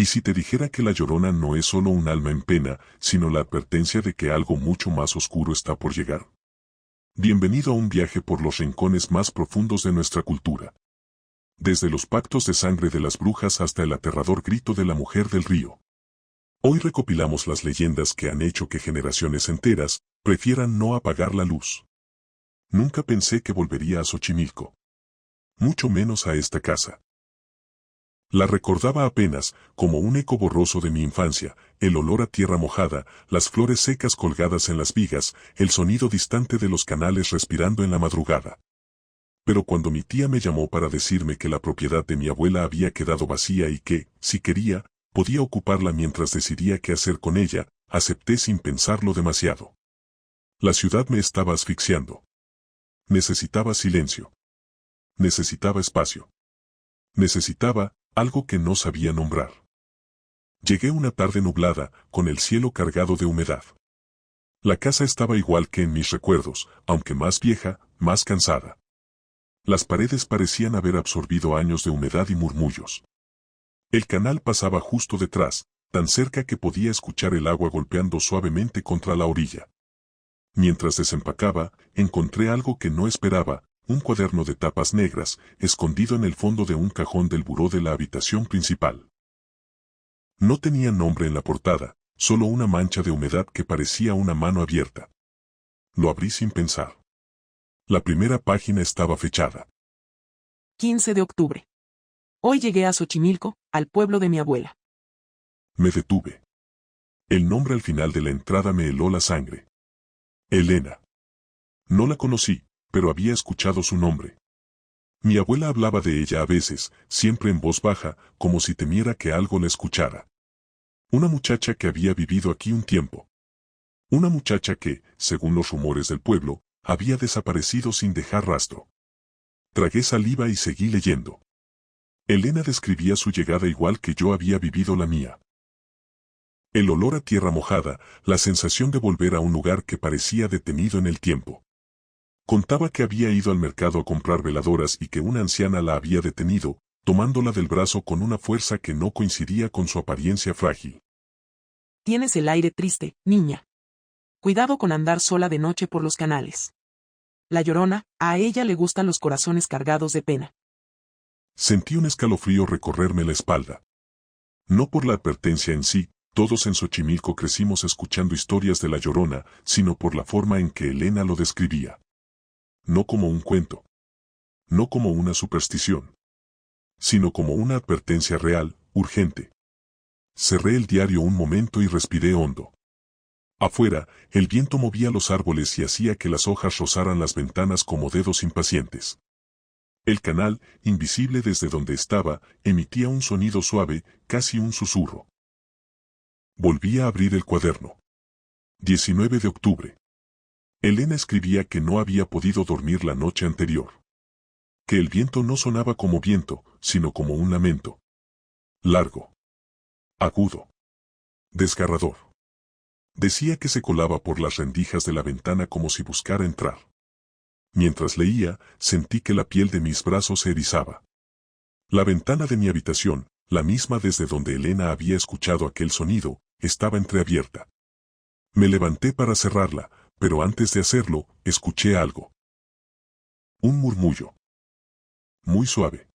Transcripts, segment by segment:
¿Y si te dijera que la Llorona no es solo un alma en pena, sino la advertencia de que algo mucho más oscuro está por llegar? Bienvenido a un viaje por los rincones más profundos de nuestra cultura. Desde los pactos de sangre de las brujas hasta el aterrador grito de la mujer del río. Hoy recopilamos las leyendas que han hecho que generaciones enteras prefieran no apagar la luz. Nunca pensé que volvería a Xochimilco. Mucho menos a esta casa. La recordaba apenas, como un eco borroso de mi infancia, el olor a tierra mojada, las flores secas colgadas en las vigas, el sonido distante de los canales respirando en la madrugada. Pero cuando mi tía me llamó para decirme que la propiedad de mi abuela había quedado vacía y que, si quería, podía ocuparla mientras decidía qué hacer con ella, acepté sin pensarlo demasiado. La ciudad me estaba asfixiando. Necesitaba silencio. Necesitaba espacio. Necesitaba algo que no sabía nombrar. Llegué una tarde nublada, con el cielo cargado de humedad. La casa estaba igual que en mis recuerdos, aunque más vieja, más cansada. Las paredes parecían haber absorbido años de humedad y murmullos. El canal pasaba justo detrás, tan cerca que podía escuchar el agua golpeando suavemente contra la orilla. Mientras desempacaba, encontré algo que no esperaba, un cuaderno de tapas negras, escondido en el fondo de un cajón del buró de la habitación principal. No tenía nombre en la portada, solo una mancha de humedad que parecía una mano abierta. Lo abrí sin pensar. La primera página estaba fechada. 15 de octubre. Hoy llegué a Xochimilco, al pueblo de mi abuela. Me detuve. El nombre al final de la entrada me heló la sangre. Elena. No la conocí, pero había escuchado su nombre. Mi abuela hablaba de ella a veces, siempre en voz baja, como si temiera que algo la escuchara. Una muchacha que había vivido aquí un tiempo. Una muchacha que, según los rumores del pueblo, había desaparecido sin dejar rastro. Tragué saliva y seguí leyendo. Elena describía su llegada igual que yo había vivido la mía. El olor a tierra mojada, la sensación de volver a un lugar que parecía detenido en el tiempo. Contaba que había ido al mercado a comprar veladoras y que una anciana la había detenido, tomándola del brazo con una fuerza que no coincidía con su apariencia frágil. Tienes el aire triste, niña. Cuidado con andar sola de noche por los canales. La Llorona, a ella le gustan los corazones cargados de pena. Sentí un escalofrío recorrerme la espalda. No por la advertencia en sí, todos en Xochimilco crecimos escuchando historias de la Llorona, sino por la forma en que Elena lo describía. No como un cuento. No como una superstición. Sino como una advertencia real, urgente. Cerré el diario un momento y respiré hondo. Afuera, el viento movía los árboles y hacía que las hojas rozaran las ventanas como dedos impacientes. El canal, invisible desde donde estaba, emitía un sonido suave, casi un susurro. Volví a abrir el cuaderno. 19 de octubre. Elena escribía que no había podido dormir la noche anterior. Que el viento no sonaba como viento, sino como un lamento. Largo. Agudo. Desgarrador. Decía que se colaba por las rendijas de la ventana como si buscara entrar. Mientras leía, sentí que la piel de mis brazos se erizaba. La ventana de mi habitación, la misma desde donde Elena había escuchado aquel sonido, estaba entreabierta. Me levanté para cerrarla, pero antes de hacerlo, escuché algo. Un murmullo. Muy suave.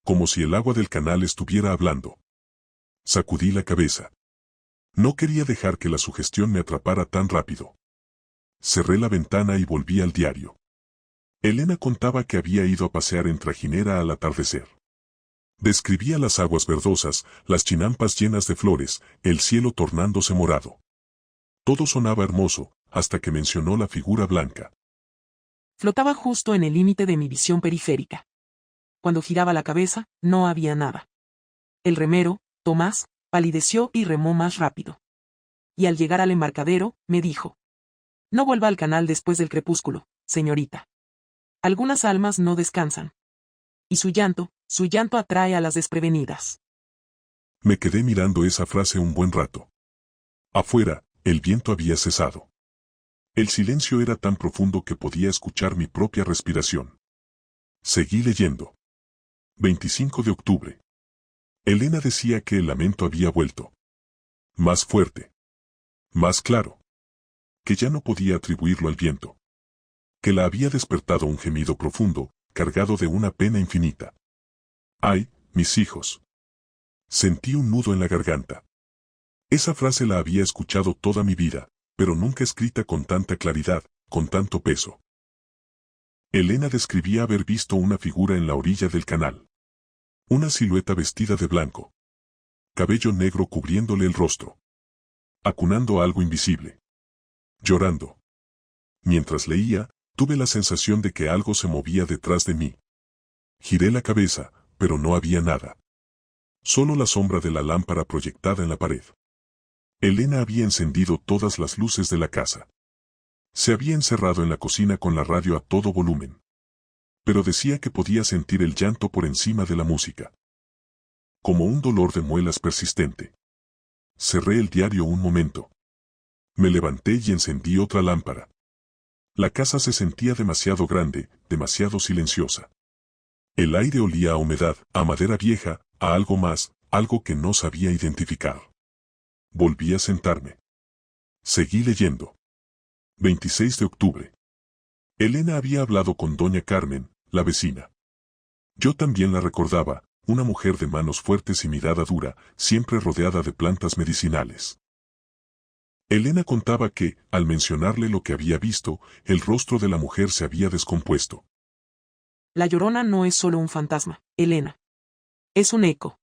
Como si el agua del canal estuviera hablando. Sacudí la cabeza. No quería dejar que la sugestión me atrapara tan rápido. Cerré la ventana y volví al diario. Elena contaba que había ido a pasear en trajinera al atardecer. Describía las aguas verdosas, las chinampas llenas de flores, el cielo tornándose morado. Todo sonaba hermoso, hasta que mencionó la figura blanca. Flotaba justo en el límite de mi visión periférica. Cuando giraba la cabeza, no había nada. El remero, Tomás, palideció y remó más rápido. Y al llegar al embarcadero, me dijo: no vuelva al canal después del crepúsculo, señorita. Algunas almas no descansan. Y su llanto atrae a las desprevenidas. Me quedé mirando esa frase un buen rato. Afuera, el viento había cesado. El silencio era tan profundo que podía escuchar mi propia respiración. Seguí leyendo. 25 de octubre. Elena decía que el lamento había vuelto. Más fuerte. Más claro. Que ya no podía atribuirlo al viento. Que la había despertado un gemido profundo, cargado de una pena infinita. ¡Ay, mis hijos! Sentí un nudo en la garganta. Esa frase la había escuchado toda mi vida, pero nunca escrita con tanta claridad, con tanto peso. Elena describía haber visto una figura en la orilla del canal. Una silueta vestida de blanco. Cabello negro cubriéndole el rostro. Acunando algo invisible. Llorando. Mientras leía, tuve la sensación de que algo se movía detrás de mí. Giré la cabeza, pero no había nada. Solo la sombra de la lámpara proyectada en la pared. Elena había encendido todas las luces de la casa. Se había encerrado en la cocina con la radio a todo volumen. Pero decía que podía sentir el llanto por encima de la música. Como un dolor de muelas persistente. Cerré el diario un momento. Me levanté y encendí otra lámpara. La casa se sentía demasiado grande, demasiado silenciosa. El aire olía a humedad, a madera vieja, a algo más, algo que no sabía identificar. Volví a sentarme. Seguí leyendo. 26 de octubre. Elena había hablado con doña Carmen, la vecina. Yo también la recordaba, una mujer de manos fuertes y mirada dura, siempre rodeada de plantas medicinales. Elena contaba que, al mencionarle lo que había visto, el rostro de la mujer se había descompuesto. La Llorona no es solo un fantasma, Elena. Es un eco.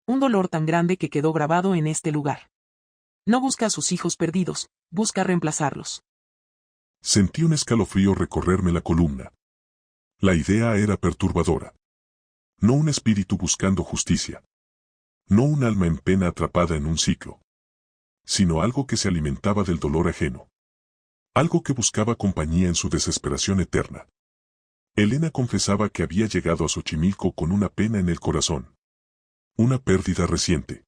Un dolor tan grande que quedó grabado en este lugar. No busca a sus hijos perdidos, busca reemplazarlos. Sentí un escalofrío recorrerme la columna. La idea era perturbadora. No un espíritu buscando justicia. No un alma en pena atrapada en un ciclo. Sino algo que se alimentaba del dolor ajeno. Algo que buscaba compañía en su desesperación eterna. Elena confesaba que había llegado a Xochimilco con una pena en el corazón. Una pérdida reciente.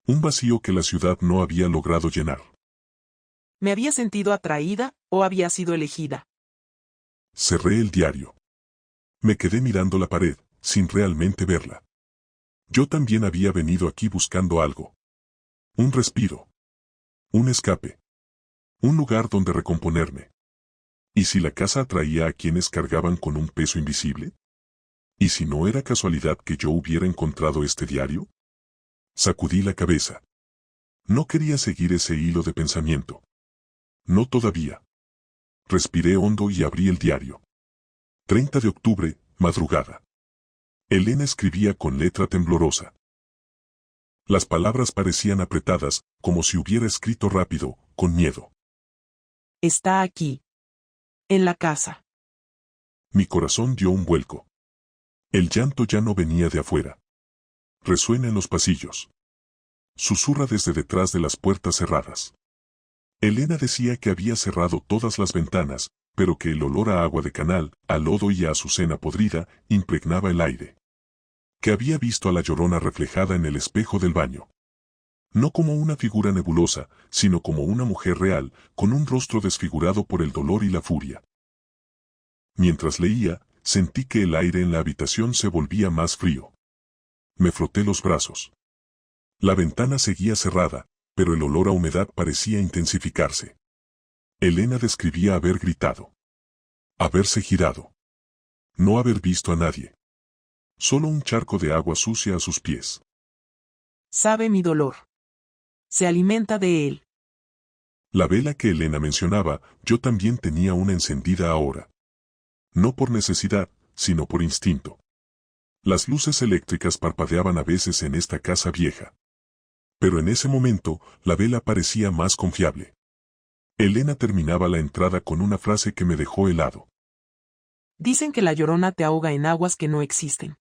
Un vacío que la ciudad no había logrado llenar. ¿Me había sentido atraída, o había sido elegida? Cerré el diario. Me quedé mirando la pared, sin realmente verla. Yo también había venido aquí buscando algo. Un respiro. Un escape. Un lugar donde recomponerme. ¿Y si la casa atraía a quienes cargaban con un peso invisible? ¿Y si no era casualidad que yo hubiera encontrado este diario? Sacudí la cabeza. No quería seguir ese hilo de pensamiento. No todavía. Respiré hondo y abrí el diario. 30 de octubre, madrugada. Elena escribía con letra temblorosa. Las palabras parecían apretadas, como si hubiera escrito rápido, con miedo. Está aquí. En la casa. Mi corazón dio un vuelco. El llanto ya no venía de afuera. Resuena en los pasillos. Susurra desde detrás de las puertas cerradas. Elena decía que había cerrado todas las ventanas, pero que el olor a agua de canal, a lodo y a azucena podrida, impregnaba el aire. Que había visto a la Llorona reflejada en el espejo del baño. No como una figura nebulosa, sino como una mujer real, con un rostro desfigurado por el dolor y la furia. Mientras leía, sentí que el aire en la habitación se volvía más frío. Me froté los brazos. La ventana seguía cerrada, pero el olor a humedad parecía intensificarse. Elena describía haber gritado. Haberse girado. No haber visto a nadie. Solo un charco de agua sucia a sus pies. Sabe mi dolor. Se alimenta de él. La vela que Elena mencionaba, yo también tenía una encendida ahora. No por necesidad, sino por instinto. Las luces eléctricas parpadeaban a veces en esta casa vieja. Pero en ese momento, la vela parecía más confiable. Elena terminaba la entrada con una frase que me dejó helado. Dicen que la Llorona te ahoga en aguas que no existen.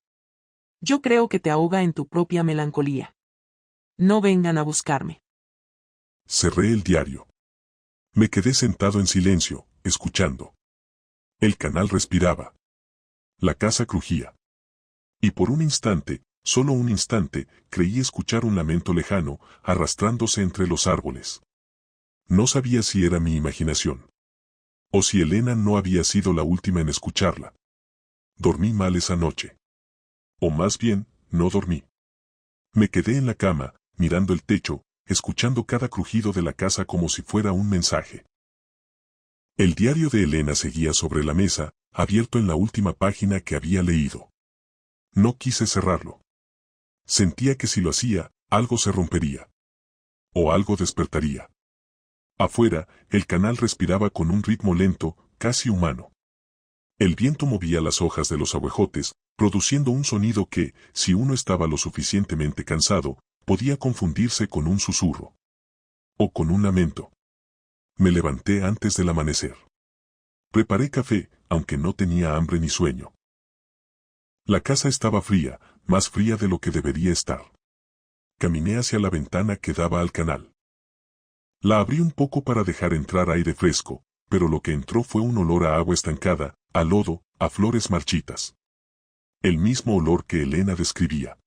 Yo creo que te ahoga en tu propia melancolía. No vengan a buscarme. Cerré el diario. Me quedé sentado en silencio, escuchando. El canal respiraba. La casa crujía. Y por un instante, solo un instante, creí escuchar un lamento lejano, arrastrándose entre los árboles. No sabía si era mi imaginación. O si Elena no había sido la última en escucharla. Dormí mal esa noche. O más bien, no dormí. Me quedé en la cama, mirando el techo, escuchando cada crujido de la casa como si fuera un mensaje. El diario de Elena seguía sobre la mesa, abierto en la última página que había leído. No quise cerrarlo. Sentía que si lo hacía, algo se rompería. O algo despertaría. Afuera, el canal respiraba con un ritmo lento, casi humano. El viento movía las hojas de los abejotes, produciendo un sonido que, si uno estaba lo suficientemente cansado, podía confundirse con un susurro. O con un lamento. Me levanté antes del amanecer. Preparé café, aunque no tenía hambre ni sueño. La casa estaba fría, más fría de lo que debería estar. Caminé hacia la ventana que daba al canal. La abrí un poco para dejar entrar aire fresco, pero lo que entró fue un olor a agua estancada, a lodo, a flores marchitas. El mismo olor que Elena describía.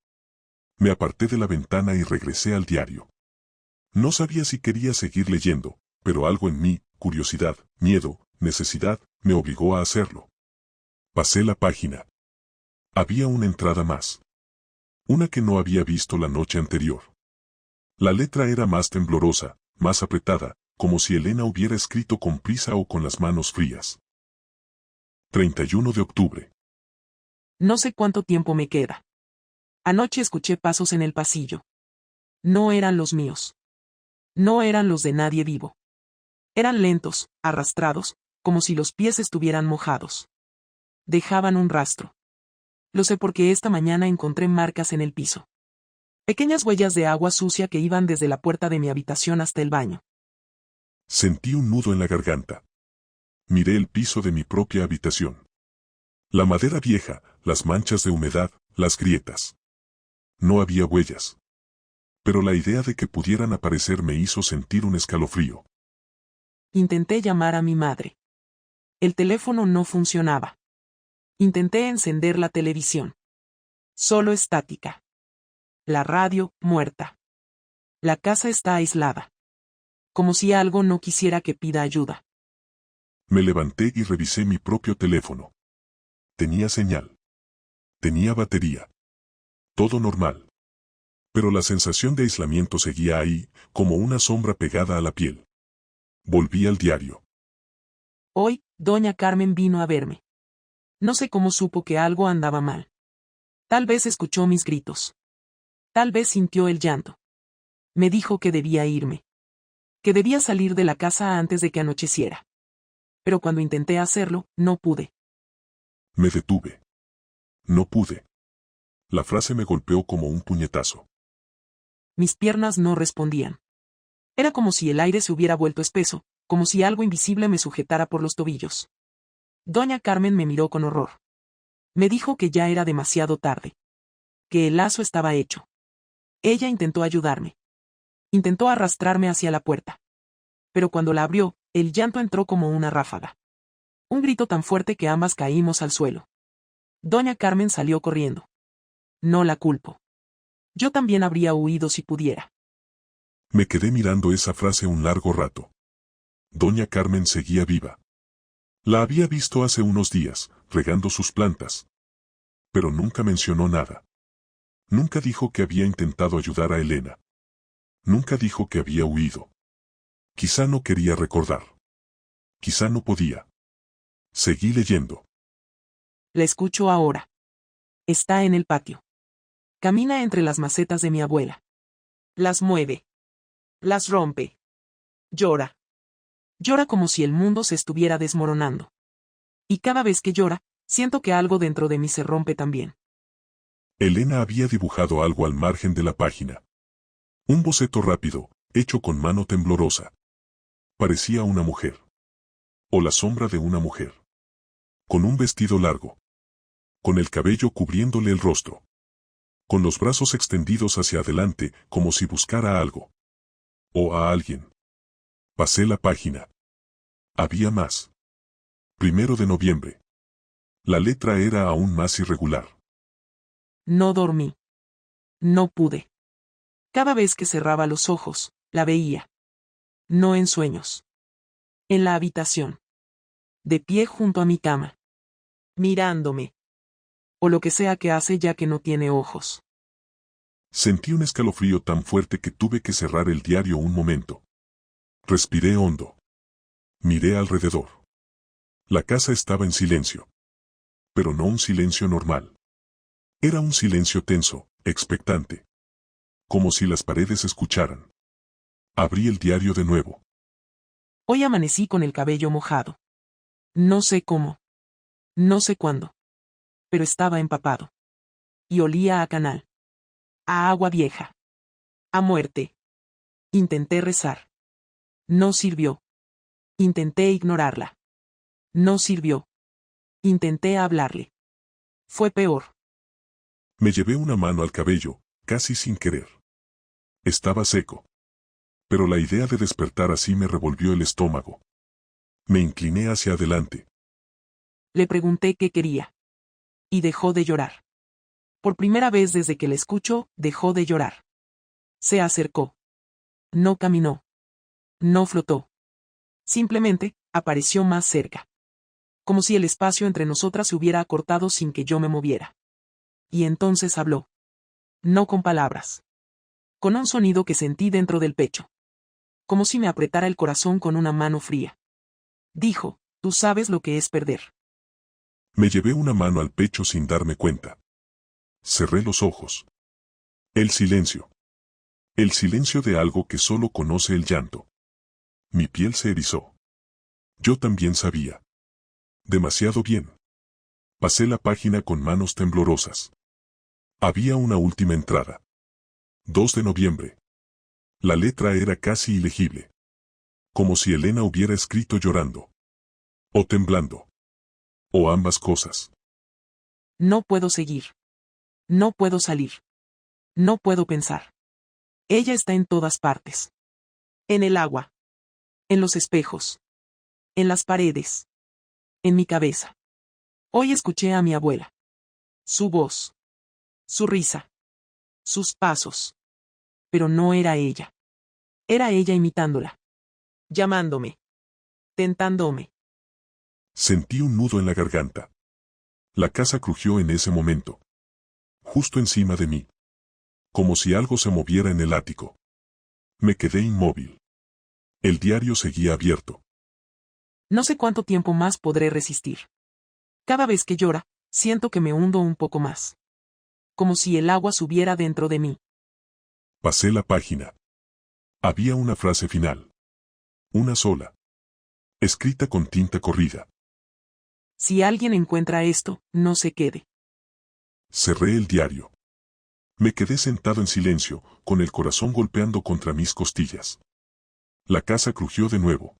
Me aparté de la ventana y regresé al diario. No sabía si quería seguir leyendo, pero algo en mí, curiosidad, miedo, necesidad, me obligó a hacerlo. Pasé la página. Había una entrada más. Una que no había visto la noche anterior. La letra era más temblorosa, más apretada, como si Elena hubiera escrito con prisa o con las manos frías. 31 de octubre. No sé cuánto tiempo me queda. Anoche escuché pasos en el pasillo. No eran los míos. No eran los de nadie vivo. Eran lentos, arrastrados, como si los pies estuvieran mojados. Dejaban un rastro. Lo sé porque esta mañana encontré marcas en el piso. Pequeñas huellas de agua sucia que iban desde la puerta de mi habitación hasta el baño. Sentí un nudo en la garganta. Miré el piso de mi propia habitación. La madera vieja, las manchas de humedad, las grietas. No había huellas. Pero la idea de que pudieran aparecer me hizo sentir un escalofrío. Intenté llamar a mi madre. El teléfono no funcionaba. Intenté encender la televisión. Solo estática. La radio, muerta. La casa está aislada. Como si algo no quisiera que pida ayuda. Me levanté y revisé mi propio teléfono. Tenía señal. Tenía batería. Todo normal. Pero la sensación de aislamiento seguía ahí, como una sombra pegada a la piel. Volví al diario. Hoy, doña Carmen vino a verme. No sé cómo supo que algo andaba mal. Tal vez escuchó mis gritos. Tal vez sintió el llanto. Me dijo que debía irme. Que debía salir de la casa antes de que anocheciera. Pero cuando intenté hacerlo, no pude. Me detuve. No pude. La frase me golpeó como un puñetazo. Mis piernas no respondían. Era como si el aire se hubiera vuelto espeso, como si algo invisible me sujetara por los tobillos. Doña Carmen me miró con horror. Me dijo que ya era demasiado tarde. Que el lazo estaba hecho. Ella intentó ayudarme. Intentó arrastrarme hacia la puerta. Pero cuando la abrió, el llanto entró como una ráfaga. Un grito tan fuerte que ambas caímos al suelo. Doña Carmen salió corriendo. No la culpo. Yo también habría huido si pudiera. Me quedé mirando esa frase un largo rato. Doña Carmen seguía viva. La había visto hace unos días, regando sus plantas. Pero nunca mencionó nada. Nunca dijo que había intentado ayudar a Elena. Nunca dijo que había huido. Quizá no quería recordar. Quizá no podía. Seguí leyendo. La escucho ahora. Está en el patio. Camina entre las macetas de mi abuela. Las mueve. Las rompe. Llora. Llora como si el mundo se estuviera desmoronando. Y cada vez que llora, siento que algo dentro de mí se rompe también. Elena había dibujado algo al margen de la página. Un boceto rápido, hecho con mano temblorosa. Parecía una mujer. O la sombra de una mujer. Con un vestido largo. Con el cabello cubriéndole el rostro. Con los brazos extendidos hacia adelante, como si buscara algo. O a alguien. Pasé la página. Había más. 1 de noviembre. La letra era aún más irregular. No dormí. No pude. Cada vez que cerraba los ojos, la veía. No en sueños. En la habitación. De pie junto a mi cama. Mirándome. O lo que sea que hace ya que no tiene ojos. Sentí un escalofrío tan fuerte que tuve que cerrar el diario un momento. Respiré hondo. Miré alrededor. La casa estaba en silencio. Pero no un silencio normal. Era un silencio tenso, expectante. Como si las paredes escucharan. Abrí el diario de nuevo. Hoy amanecí con el cabello mojado. No sé cómo. No sé cuándo. Pero estaba empapado. Y olía a canal. A agua vieja. A muerte. Intenté rezar. No sirvió. Intenté ignorarla. No sirvió. Intenté hablarle. Fue peor. Me llevé una mano al cabello, casi sin querer. Estaba seco. Pero la idea de despertar así me revolvió el estómago. Me incliné hacia adelante. Le pregunté qué quería. Y dejó de llorar. Por primera vez desde que la escucho, dejó de llorar. Se acercó. No caminó. No flotó. Simplemente, apareció más cerca. Como si el espacio entre nosotras se hubiera acortado sin que yo me moviera. Y entonces habló. No con palabras. Con un sonido que sentí dentro del pecho. Como si me apretara el corazón con una mano fría. Dijo, tú sabes lo que es perder. Me llevé una mano al pecho sin darme cuenta. Cerré los ojos. El silencio. El silencio de algo que solo conoce el llanto. Mi piel se erizó. Yo también sabía. Demasiado bien. Pasé la página con manos temblorosas. Había una última entrada. 2 de noviembre. La letra era casi ilegible. Como si Elena hubiera escrito llorando. O temblando. O ambas cosas. No puedo seguir. No puedo salir. No puedo pensar. Ella está en todas partes. En el agua. En los espejos. En las paredes. En mi cabeza. Hoy escuché a mi abuela. Su voz. Su risa. Sus pasos. Pero no era ella. Era ella imitándola. Llamándome. Tentándome. Sentí un nudo en la garganta. La casa crujió en ese momento. Justo encima de mí. Como si algo se moviera en el ático. Me quedé inmóvil. El diario seguía abierto. No sé cuánto tiempo más podré resistir. Cada vez que llora, siento que me hundo un poco más. Como si el agua subiera dentro de mí. Pasé la página. Había una frase final. Una sola. Escrita con tinta corrida. Si alguien encuentra esto, no se quede. Cerré el diario. Me quedé sentado en silencio, con el corazón golpeando contra mis costillas. La casa crujió de nuevo.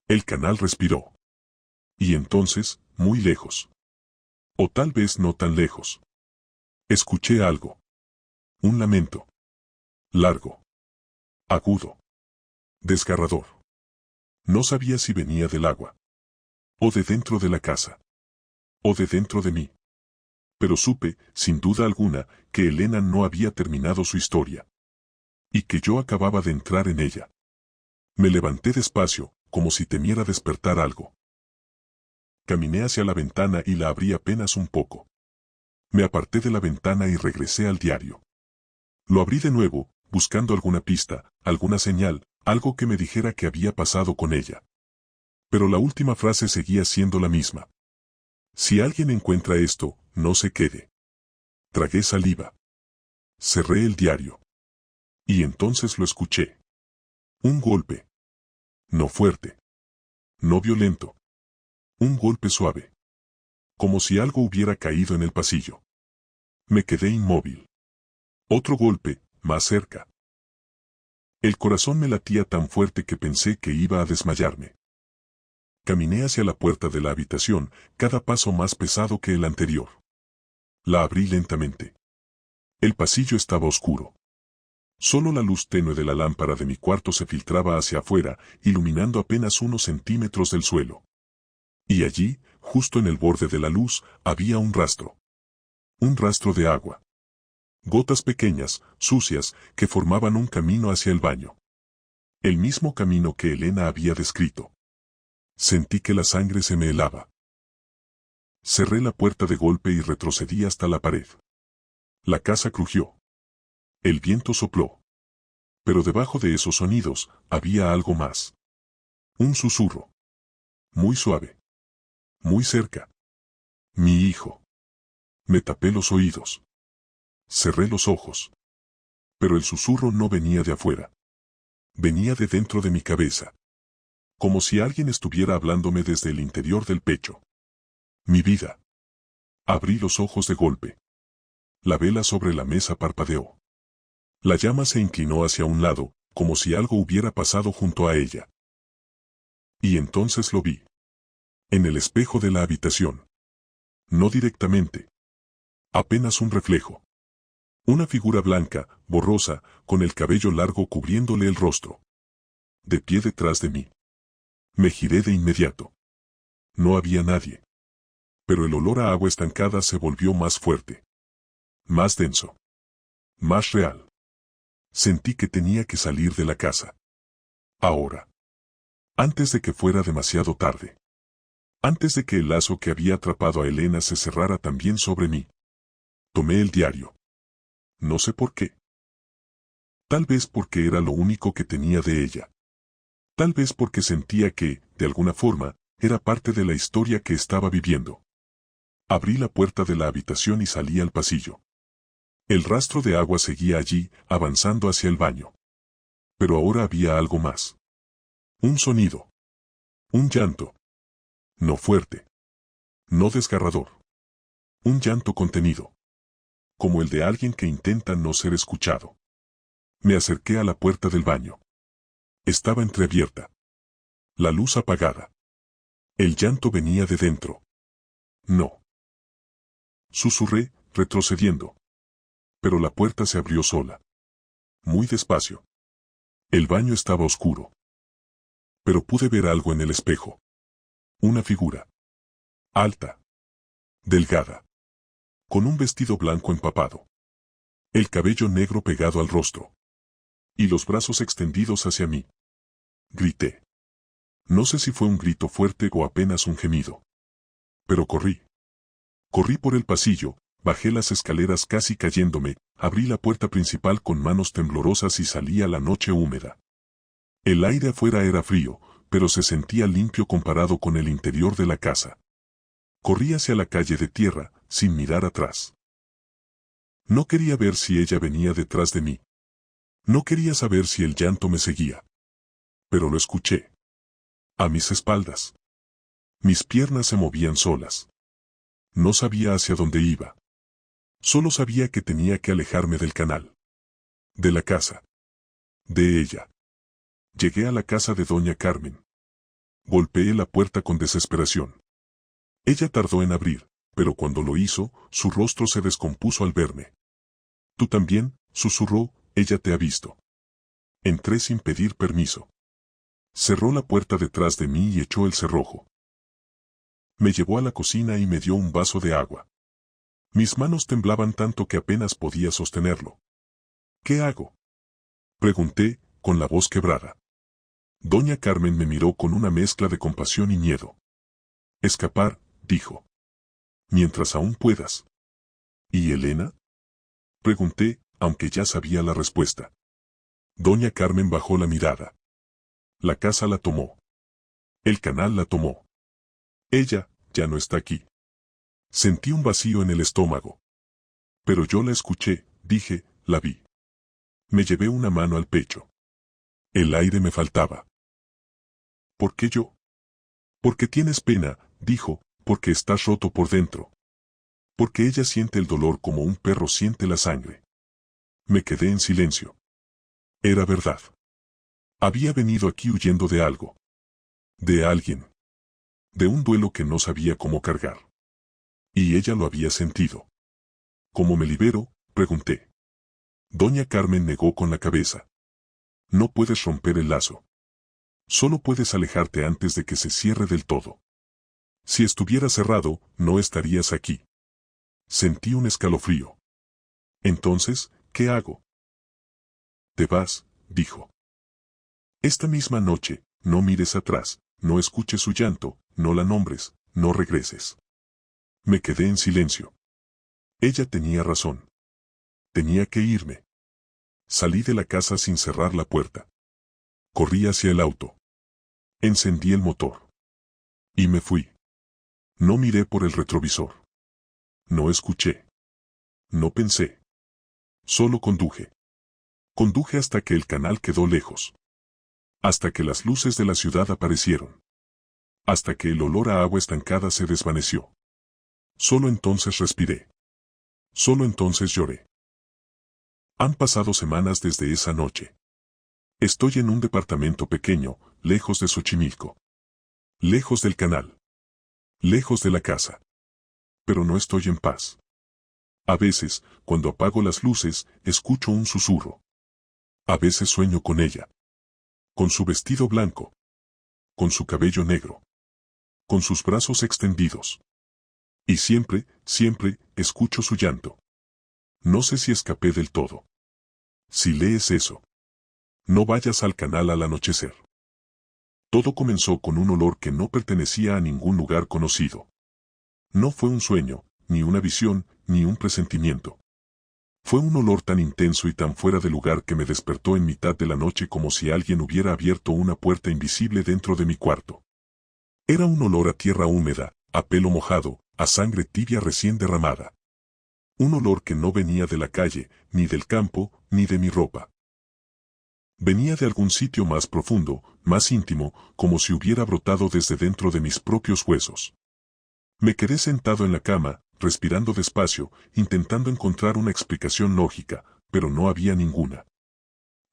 El canal respiró. Y entonces, muy lejos. O tal vez no tan lejos. Escuché algo. Un lamento. Largo. Agudo. Desgarrador. No sabía si venía del agua. O de dentro de la casa. O de dentro de mí. Pero supe, sin duda alguna, que Elena no había terminado su historia. Y que yo acababa de entrar en ella. Me levanté despacio, como si temiera despertar algo. Caminé hacia la ventana y la abrí apenas un poco. Me aparté de la ventana y regresé al diario. Lo abrí de nuevo, buscando alguna pista, alguna señal, algo que me dijera qué había pasado con ella. Pero la última frase seguía siendo la misma. Si alguien encuentra esto, no se quede. Tragué saliva. Cerré el diario. Y entonces lo escuché. Un golpe. No fuerte. No violento. Un golpe suave. Como si algo hubiera caído en el pasillo. Me quedé inmóvil. Otro golpe, más cerca. El corazón me latía tan fuerte que pensé que iba a desmayarme. Caminé hacia la puerta de la habitación, cada paso más pesado que el anterior. La abrí lentamente. El pasillo estaba oscuro. Solo la luz tenue de la lámpara de mi cuarto se filtraba hacia afuera, iluminando apenas unos centímetros del suelo. Y allí, justo en el borde de la luz, había un rastro. Un rastro de agua. Gotas pequeñas, sucias, que formaban un camino hacia el baño. El mismo camino que Elena había descrito. Sentí que la sangre se me helaba. Cerré la puerta de golpe y retrocedí hasta la pared. La casa crujió. El viento sopló. Pero debajo de esos sonidos, había algo más. Un susurro. Muy suave. Muy cerca. Mi hijo. Me tapé los oídos. Cerré los ojos. Pero el susurro no venía de afuera. Venía de dentro de mi cabeza. Como si alguien estuviera hablándome desde el interior del pecho. Mi vida. Abrí los ojos de golpe. La vela sobre la mesa parpadeó. La llama se inclinó hacia un lado, como si algo hubiera pasado junto a ella. Y entonces lo vi. En el espejo de la habitación. No directamente. Apenas un reflejo. Una figura blanca, borrosa, con el cabello largo cubriéndole el rostro. De pie detrás de mí. Me giré de inmediato. No había nadie. Pero el olor a agua estancada se volvió más fuerte. Más denso. Más real. Sentí que tenía que salir de la casa. Ahora. Antes de que fuera demasiado tarde. Antes de que el lazo que había atrapado a Elena se cerrara también sobre mí. Tomé el diario. No sé por qué. Tal vez porque era lo único que tenía de ella. Tal vez porque sentía que, de alguna forma, era parte de la historia que estaba viviendo. Abrí la puerta de la habitación y salí al pasillo. El rastro de agua seguía allí, avanzando hacia el baño. Pero ahora había algo más. Un sonido. Un llanto. No fuerte. No desgarrador. Un llanto contenido. Como el de alguien que intenta no ser escuchado. Me acerqué a la puerta del baño. Estaba entreabierta. La luz apagada. El llanto venía de dentro. No. Susurré, retrocediendo. Pero la puerta se abrió sola. Muy despacio. El baño estaba oscuro. Pero pude ver algo en el espejo. Una figura. Alta. Delgada. Con un vestido blanco empapado. El cabello negro pegado al rostro. Y los brazos extendidos hacia mí. Grité. No sé si fue un grito fuerte o apenas un gemido. Pero corrí. Corrí por el pasillo, bajé las escaleras casi cayéndome, abrí la puerta principal con manos temblorosas y salí a la noche húmeda. El aire afuera era frío, pero se sentía limpio comparado con el interior de la casa. Corrí hacia la calle de tierra, sin mirar atrás. No quería ver si ella venía detrás de mí. No quería saber si el llanto me seguía. Pero lo escuché. A mis espaldas. Mis piernas se movían solas. No sabía hacia dónde iba. Solo sabía que tenía que alejarme del canal. De la casa. De ella. Llegué a la casa de doña Carmen. Golpeé la puerta con desesperación. Ella tardó en abrir, pero cuando lo hizo, su rostro se descompuso al verme. «Tú también», susurró, «ella te ha visto». Entré sin pedir permiso. Cerró la puerta detrás de mí y echó el cerrojo. Me llevó a la cocina y me dio un vaso de agua. Mis manos temblaban tanto que apenas podía sostenerlo. «¿Qué hago?», pregunté, con la voz quebrada. Doña Carmen me miró con una mezcla de compasión y miedo. «Escapar», dijo. «Mientras aún puedas». «¿Y Elena?», pregunté, aunque ya sabía la respuesta. Doña Carmen bajó la mirada. La casa la tomó. El canal la tomó. Ella, ya no está aquí. Sentí un vacío en el estómago. Pero yo la escuché, dije, la vi. Me llevé una mano al pecho. El aire me faltaba. ¿Por qué yo? Porque tienes pena, dijo, porque estás roto por dentro. Porque ella siente el dolor como un perro siente la sangre. Me quedé en silencio. Era verdad. Había venido aquí huyendo de algo. De alguien. De un duelo que no sabía cómo cargar. Y ella lo había sentido. ¿Cómo me libero?, pregunté. Doña Carmen negó con la cabeza. No puedes romper el lazo. Solo puedes alejarte antes de que se cierre del todo. Si estuviera cerrado, no estarías aquí. Sentí un escalofrío. Entonces, ¿qué hago? Te vas, dijo. Esta misma noche, no mires atrás, no escuches su llanto, no la nombres, no regreses. Me quedé en silencio. Ella tenía razón. Tenía que irme. Salí de la casa sin cerrar la puerta. Corrí hacia el auto. Encendí el motor. Y me fui. No miré por el retrovisor. No escuché. No pensé. Solo conduje. Conduje hasta que el canal quedó lejos. Hasta que las luces de la ciudad aparecieron. Hasta que el olor a agua estancada se desvaneció. Solo entonces respiré. Solo entonces lloré. Han pasado semanas desde esa noche. Estoy en un departamento pequeño, lejos de Xochimilco. Lejos del canal. Lejos de la casa. Pero no estoy en paz. A veces, cuando apago las luces, escucho un susurro. A veces sueño con ella. Con su vestido blanco. Con su cabello negro. Con sus brazos extendidos. Y siempre, siempre, escucho su llanto. No sé si escapé del todo. Si lees eso, no vayas al canal al anochecer. Todo comenzó con un olor que no pertenecía a ningún lugar conocido. No fue un sueño, ni una visión, ni un presentimiento. Fue un olor tan intenso y tan fuera de lugar que me despertó en mitad de la noche como si alguien hubiera abierto una puerta invisible dentro de mi cuarto. Era un olor a tierra húmeda, a pelo mojado, a sangre tibia recién derramada. Un olor que no venía de la calle, ni del campo, ni de mi ropa. Venía de algún sitio más profundo, más íntimo, como si hubiera brotado desde dentro de mis propios huesos. Me quedé sentado en la cama, respirando despacio, intentando encontrar una explicación lógica, pero no había ninguna.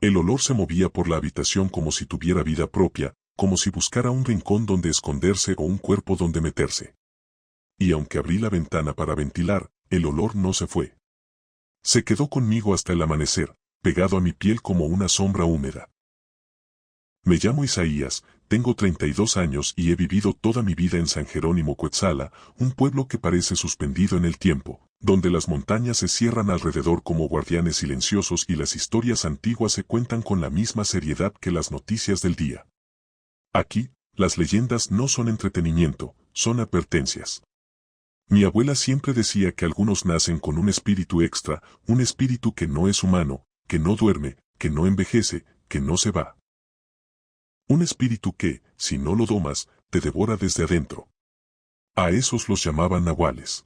El olor se movía por la habitación como si tuviera vida propia, como si buscara un rincón donde esconderse o un cuerpo donde meterse. Y aunque abrí la ventana para ventilar, el olor no se fue. Se quedó conmigo hasta el amanecer, pegado a mi piel como una sombra húmeda. Me llamo Isaías, tengo 32 años y he vivido toda mi vida en San Jerónimo Cuetzala, un pueblo que parece suspendido en el tiempo, donde las montañas se cierran alrededor como guardianes silenciosos y las historias antiguas se cuentan con la misma seriedad que las noticias del día. Aquí, las leyendas no son entretenimiento, son advertencias. Mi abuela siempre decía que algunos nacen con un espíritu extra, un espíritu que no es humano, que no duerme, que no envejece, que no se va. Un espíritu que, si no lo domas, te devora desde adentro. A esos los llamaban nahuales.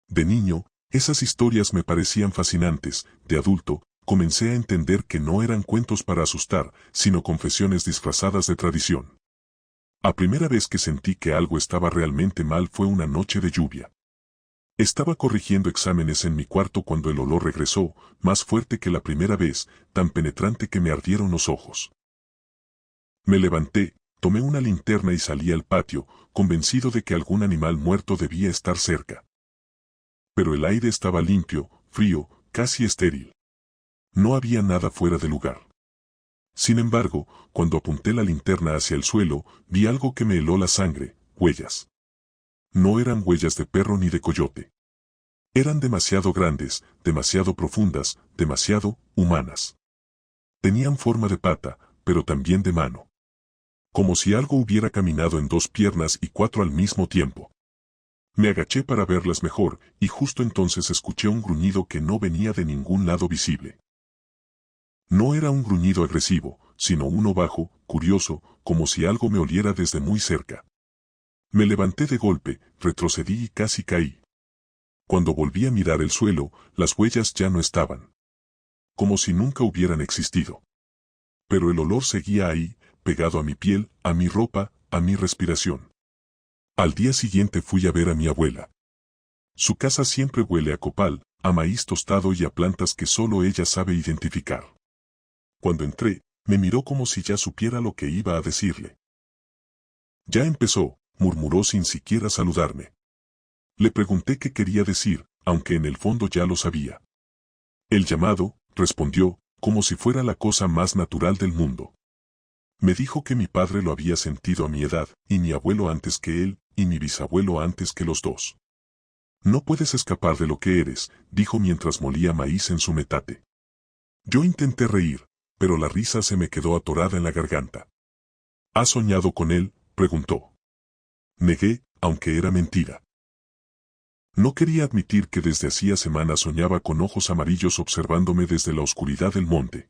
De niño, esas historias me parecían fascinantes. De adulto, comencé a entender que no eran cuentos para asustar, sino confesiones disfrazadas de tradición. La primera vez que sentí que algo estaba realmente mal fue una noche de lluvia. Estaba corrigiendo exámenes en mi cuarto cuando el olor regresó, más fuerte que la primera vez, tan penetrante que me ardieron los ojos. Me levanté, tomé una linterna y salí al patio, convencido de que algún animal muerto debía estar cerca. Pero el aire estaba limpio, frío, casi estéril. No había nada fuera de lugar. Sin embargo, cuando apunté la linterna hacia el suelo, vi algo que me heló la sangre, huellas. No eran huellas de perro ni de coyote. Eran demasiado grandes, demasiado profundas, demasiado humanas. Tenían forma de pata, pero también de mano. Como si algo hubiera caminado en 2 piernas y 4 al mismo tiempo. Me agaché para verlas mejor, y justo entonces escuché un gruñido que no venía de ningún lado visible. No era un gruñido agresivo, sino uno bajo, curioso, como si algo me oliera desde muy cerca. Me levanté de golpe, retrocedí y casi caí. Cuando volví a mirar el suelo, las huellas ya no estaban. Como si nunca hubieran existido. Pero el olor seguía ahí, pegado a mi piel, a mi ropa, a mi respiración. Al día siguiente fui a ver a mi abuela. Su casa siempre huele a copal, a maíz tostado y a plantas que solo ella sabe identificar. Cuando entré, me miró como si ya supiera lo que iba a decirle. Ya empezó, murmuró sin siquiera saludarme. Le pregunté qué quería decir, aunque en el fondo ya lo sabía. El llamado, respondió, como si fuera la cosa más natural del mundo. Me dijo que mi padre lo había sentido a mi edad, y mi abuelo antes que él, y mi bisabuelo antes que los dos. No puedes escapar de lo que eres, dijo mientras molía maíz en su metate. Yo intenté reír, pero la risa se me quedó atorada en la garganta. ¿Has soñado con él?, preguntó. Negué, aunque era mentira. No quería admitir que desde hacía semanas soñaba con ojos amarillos observándome desde la oscuridad del monte.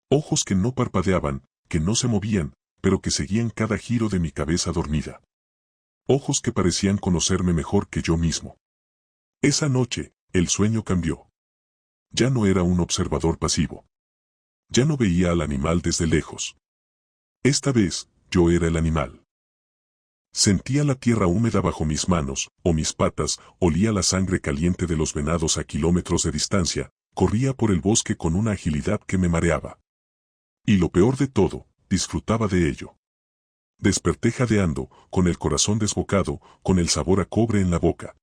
Ojos que no parpadeaban, que no se movían, pero que seguían cada giro de mi cabeza dormida. Ojos que parecían conocerme mejor que yo mismo. Esa noche, el sueño cambió. Ya no era un observador pasivo. Ya no veía al animal desde lejos. Esta vez, yo era el animal. Sentía la tierra húmeda bajo mis manos, o mis patas, olía la sangre caliente de los venados a kilómetros de distancia, corría por el bosque con una agilidad que me mareaba. Y lo peor de todo, disfrutaba de ello. Desperté jadeando, con el corazón desbocado, con el sabor a cobre en la boca.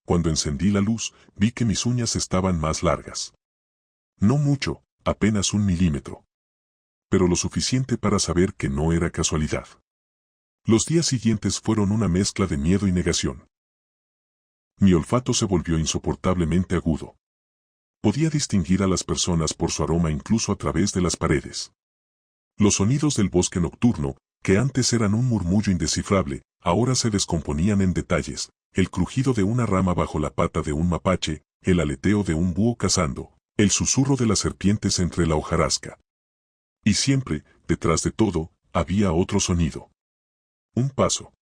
Cuando encendí la luz, vi que mis uñas estaban más largas. No mucho, apenas 1 milímetro. Pero lo suficiente para saber que no era casualidad. Los días siguientes fueron una mezcla de miedo y negación. Mi olfato se volvió insoportablemente agudo. Podía distinguir a las personas por su aroma incluso a través de las paredes. Los sonidos del bosque nocturno, que antes eran un murmullo indescifrable, ahora se descomponían en detalles: el crujido de una rama bajo la pata de un mapache, el aleteo de un búho cazando, el susurro de las serpientes entre la hojarasca. Y siempre, detrás de todo, había otro sonido. Un paso.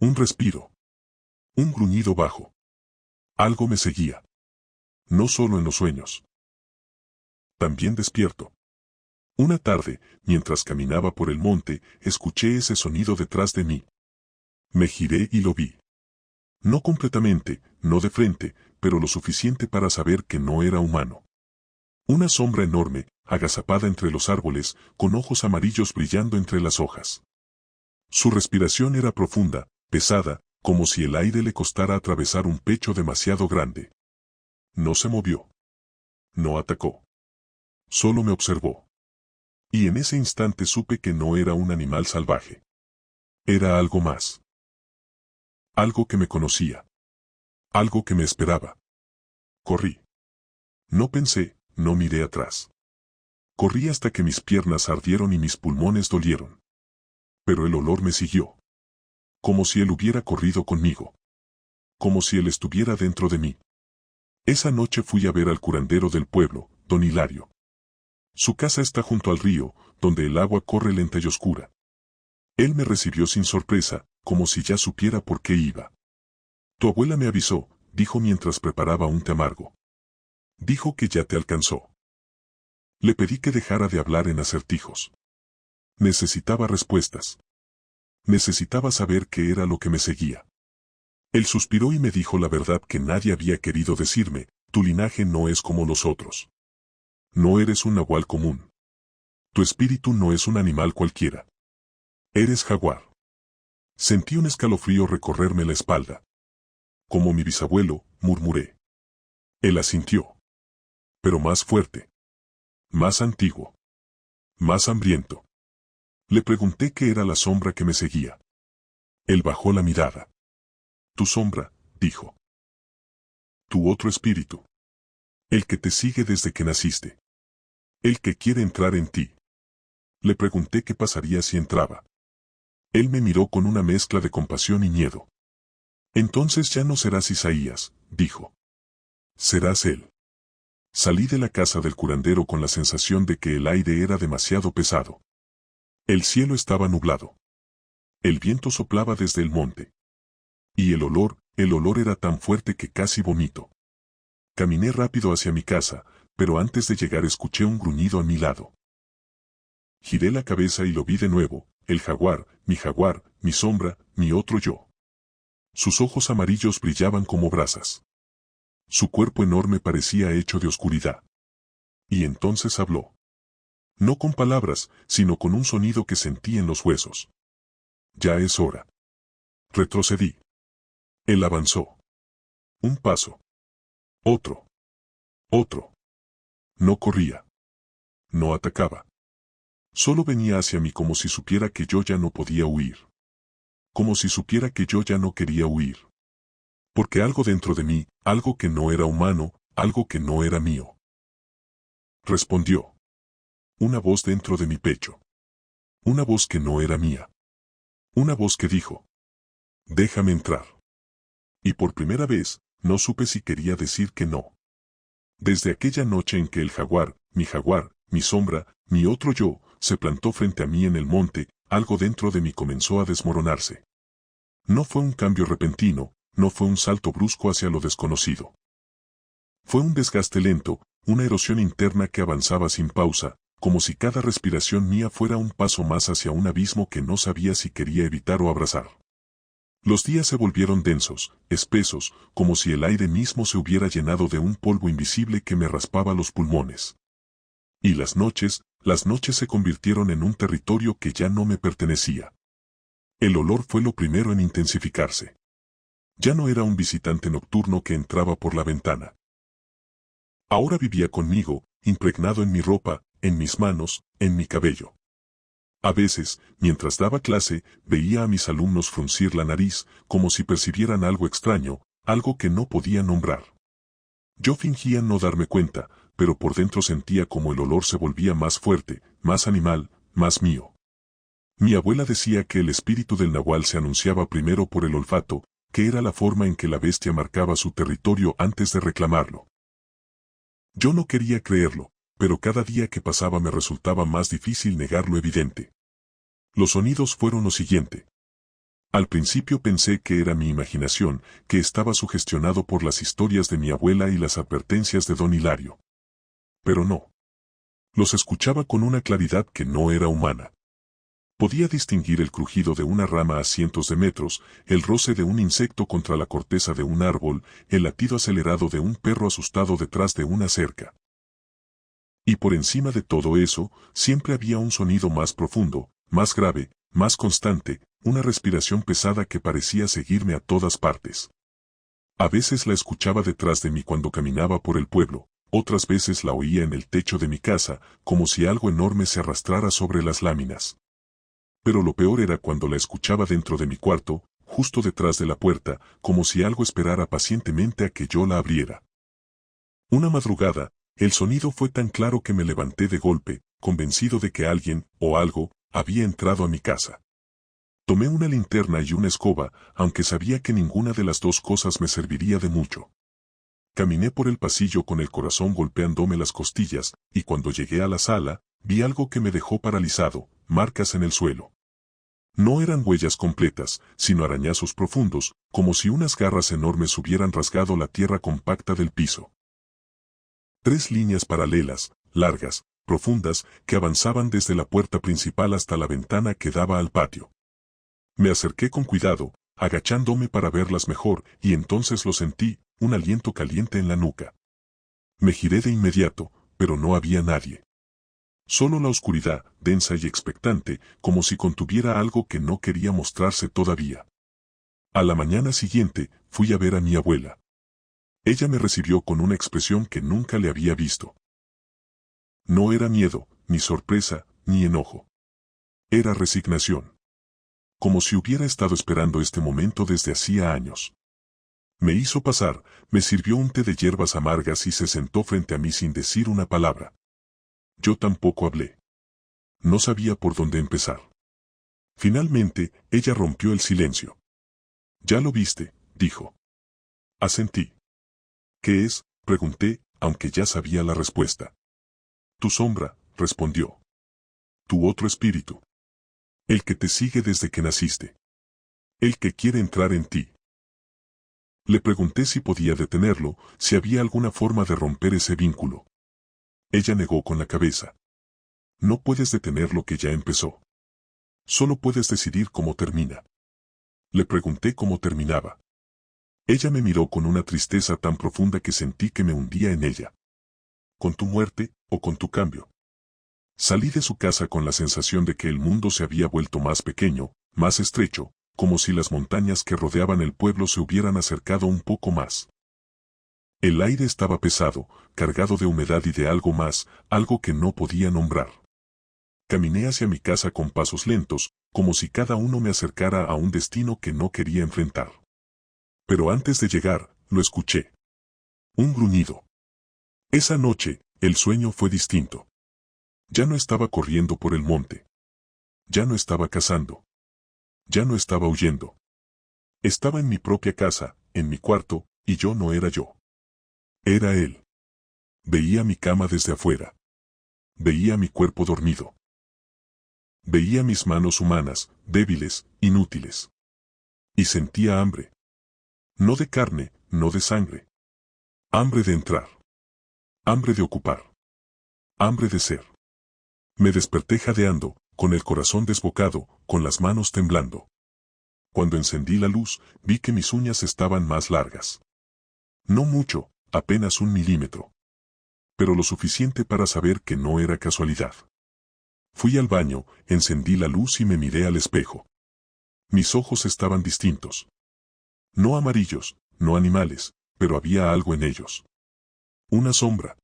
Un respiro. Un gruñido bajo. Algo me seguía. No solo en los sueños. También despierto. Una tarde, mientras caminaba por el monte, escuché ese sonido detrás de mí. Me giré y lo vi. No completamente, no de frente, pero lo suficiente para saber que no era humano. Una sombra enorme, agazapada entre los árboles, con ojos amarillos brillando entre las hojas. Su respiración era profunda, pesada, como si el aire le costara atravesar un pecho demasiado grande. No se movió. No atacó. Solo me observó. Y en ese instante supe que no era un animal salvaje. Era algo más. Algo que me conocía. Algo que me esperaba. Corrí. No pensé, no miré atrás. Corrí hasta que mis piernas ardieron y mis pulmones dolieron. Pero el olor me siguió. Como si él hubiera corrido conmigo. Como si él estuviera dentro de mí. Esa noche fui a ver al curandero del pueblo, don Hilario. Su casa está junto al río, donde el agua corre lenta y oscura. Él me recibió sin sorpresa, como si ya supiera por qué iba. Tu abuela me avisó, dijo mientras preparaba un té amargo. Dijo que ya te alcanzó. Le pedí que dejara de hablar en acertijos. Necesitaba respuestas. Necesitaba saber qué era lo que me seguía. Él suspiró y me dijo la verdad que nadie había querido decirme: tu linaje no es como los otros. No eres un nahual común. Tu espíritu no es un animal cualquiera. Eres jaguar. Sentí un escalofrío recorrerme la espalda. Como mi bisabuelo, murmuré. Él asintió. Pero más fuerte. Más antiguo. Más hambriento. Le pregunté qué era la sombra que me seguía. Él bajó la mirada. Tu sombra, dijo. Tu otro espíritu. El que te sigue desde que naciste. El que quiere entrar en ti. Le pregunté qué pasaría si entraba. Él me miró con una mezcla de compasión y miedo. Entonces ya no serás Isaías, dijo. Serás él. Salí de la casa del curandero con la sensación de que el aire era demasiado pesado. El cielo estaba nublado. El viento soplaba desde el monte. Y el olor era tan fuerte que casi vomito. Caminé rápido hacia mi casa, pero antes de llegar escuché un gruñido a mi lado. Giré la cabeza y lo vi de nuevo: el jaguar, mi sombra, mi otro yo. Sus ojos amarillos brillaban como brasas. Su cuerpo enorme parecía hecho de oscuridad. Y entonces habló. No con palabras, sino con un sonido que sentí en los huesos. Ya es hora. Retrocedí. Él avanzó. Un paso. Otro. Otro. No corría. No atacaba. Solo venía hacia mí como si supiera que yo ya no podía huir. Como si supiera que yo ya no quería huir. Porque algo dentro de mí, algo que no era humano, algo que no era mío. Respondió. Una voz dentro de mi pecho. Una voz que no era mía. Una voz que dijo: déjame entrar. Y por primera vez, no supe si quería decir que no. Desde aquella noche en que el jaguar, mi sombra, mi otro yo, se plantó frente a mí en el monte, algo dentro de mí comenzó a desmoronarse. No fue un cambio repentino, no fue un salto brusco hacia lo desconocido. Fue un desgaste lento, una erosión interna que avanzaba sin pausa, como si cada respiración mía fuera un paso más hacia un abismo que no sabía si quería evitar o abrazar. Los días se volvieron densos, espesos, como si el aire mismo se hubiera llenado de un polvo invisible que me raspaba los pulmones. Y las noches se convirtieron en un territorio que ya no me pertenecía. El olor fue lo primero en intensificarse. Ya no era un visitante nocturno que entraba por la ventana. Ahora vivía conmigo, impregnado en mi ropa, en mis manos, en mi cabello. A veces, mientras daba clase, veía a mis alumnos fruncir la nariz, como si percibieran algo extraño, algo que no podía nombrar. Yo fingía no darme cuenta, pero por dentro sentía como el olor se volvía más fuerte, más animal, más mío. Mi abuela decía que el espíritu del nahual se anunciaba primero por el olfato, que era la forma en que la bestia marcaba su territorio antes de reclamarlo. Yo no quería creerlo, pero cada día que pasaba me resultaba más difícil negar lo evidente. Los sonidos fueron lo siguiente. Al principio pensé que era mi imaginación, que estaba sugestionado por las historias de mi abuela y las advertencias de don Hilario. Pero no. Los escuchaba con una claridad que no era humana. Podía distinguir el crujido de una rama a cientos de metros, el roce de un insecto contra la corteza de un árbol, el latido acelerado de un perro asustado detrás de una cerca. Y por encima de todo eso, siempre había un sonido más profundo, más grave, más constante, una respiración pesada que parecía seguirme a todas partes. A veces la escuchaba detrás de mí cuando caminaba por el pueblo, otras veces la oía en el techo de mi casa, como si algo enorme se arrastrara sobre las láminas. Pero lo peor era cuando la escuchaba dentro de mi cuarto, justo detrás de la puerta, como si algo esperara pacientemente a que yo la abriera. Una madrugada, el sonido fue tan claro que me levanté de golpe, convencido de que alguien, o algo, había entrado a mi casa. Tomé una linterna y una escoba, aunque sabía que ninguna de las dos cosas me serviría de mucho. Caminé por el pasillo con el corazón golpeándome las costillas, y cuando llegué a la sala, vi algo que me dejó paralizado, marcas en el suelo. No eran huellas completas, sino arañazos profundos, como si unas garras enormes hubieran rasgado la tierra compacta del piso. 3 líneas paralelas, largas, profundas, que avanzaban desde la puerta principal hasta la ventana que daba al patio. Me acerqué con cuidado, agachándome para verlas mejor, y entonces lo sentí, un aliento caliente en la nuca. Me giré de inmediato, pero no había nadie. Solo la oscuridad, densa y expectante, como si contuviera algo que no quería mostrarse todavía. A la mañana siguiente, fui a ver a mi abuela. Ella me recibió con una expresión que nunca le había visto. No era miedo, ni sorpresa, ni enojo. Era resignación. Como si hubiera estado esperando este momento desde hacía años. Me hizo pasar, me sirvió un té de hierbas amargas y se sentó frente a mí sin decir una palabra. Yo tampoco hablé. No sabía por dónde empezar. Finalmente, ella rompió el silencio. «¿Ya lo viste?», dijo. Asentí. «¿Qué es?», pregunté, aunque ya sabía la respuesta. «Tu sombra», respondió. «Tu otro espíritu. El que te sigue desde que naciste. El que quiere entrar en ti». Le pregunté si podía detenerlo, si había alguna forma de romper ese vínculo. Ella negó con la cabeza. «No puedes detener lo que ya empezó. Solo puedes decidir cómo termina». Le pregunté cómo terminaba. Ella me miró con una tristeza tan profunda que sentí que me hundía en ella. «¿Con tu muerte, o con tu cambio?». Salí de su casa con la sensación de que el mundo se había vuelto más pequeño, más estrecho, como si las montañas que rodeaban el pueblo se hubieran acercado un poco más. El aire estaba pesado, cargado de humedad y de algo más, algo que no podía nombrar. Caminé hacia mi casa con pasos lentos, como si cada uno me acercara a un destino que no quería enfrentar. Pero antes de llegar, lo escuché. Un gruñido. Esa noche, el sueño fue distinto. Ya no estaba corriendo por el monte. Ya no estaba cazando. Ya no estaba huyendo. Estaba en mi propia casa, en mi cuarto, y yo no era yo. Era él. Veía mi cama desde afuera. Veía mi cuerpo dormido. Veía mis manos humanas, débiles, inútiles. Y sentía hambre. No de carne, no de sangre. Hambre de entrar. Hambre de ocupar. Hambre de ser. Me desperté jadeando, con el corazón desbocado, con las manos temblando. Cuando encendí la luz, vi que mis uñas estaban más largas. No mucho, apenas 1 milímetro. Pero lo suficiente para saber que no era casualidad. Fui al baño, encendí la luz y me miré al espejo. Mis ojos estaban distintos. No amarillos, no animales, pero había algo en ellos. Una sombra.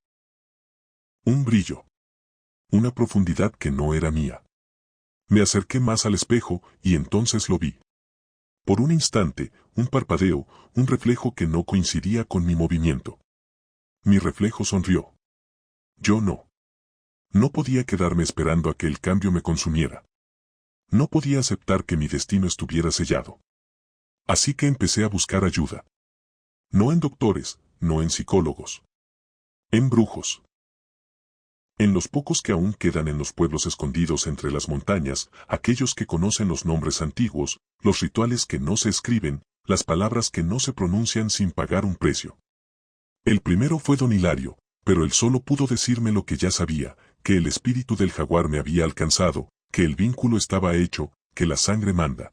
Un brillo. Una profundidad que no era mía. Me acerqué más al espejo y entonces lo vi. Por un instante, un parpadeo, un reflejo que no coincidía con mi movimiento. Mi reflejo sonrió. Yo no. No podía quedarme esperando a que el cambio me consumiera. No podía aceptar que mi destino estuviera sellado. Así que empecé a buscar ayuda. No en doctores, no en psicólogos. En brujos. En los pocos que aún quedan en los pueblos escondidos entre las montañas, aquellos que conocen los nombres antiguos, los rituales que no se escriben, las palabras que no se pronuncian sin pagar un precio. El primero fue don Hilario, pero él solo pudo decirme lo que ya sabía, que el espíritu del jaguar me había alcanzado, que el vínculo estaba hecho, que la sangre manda.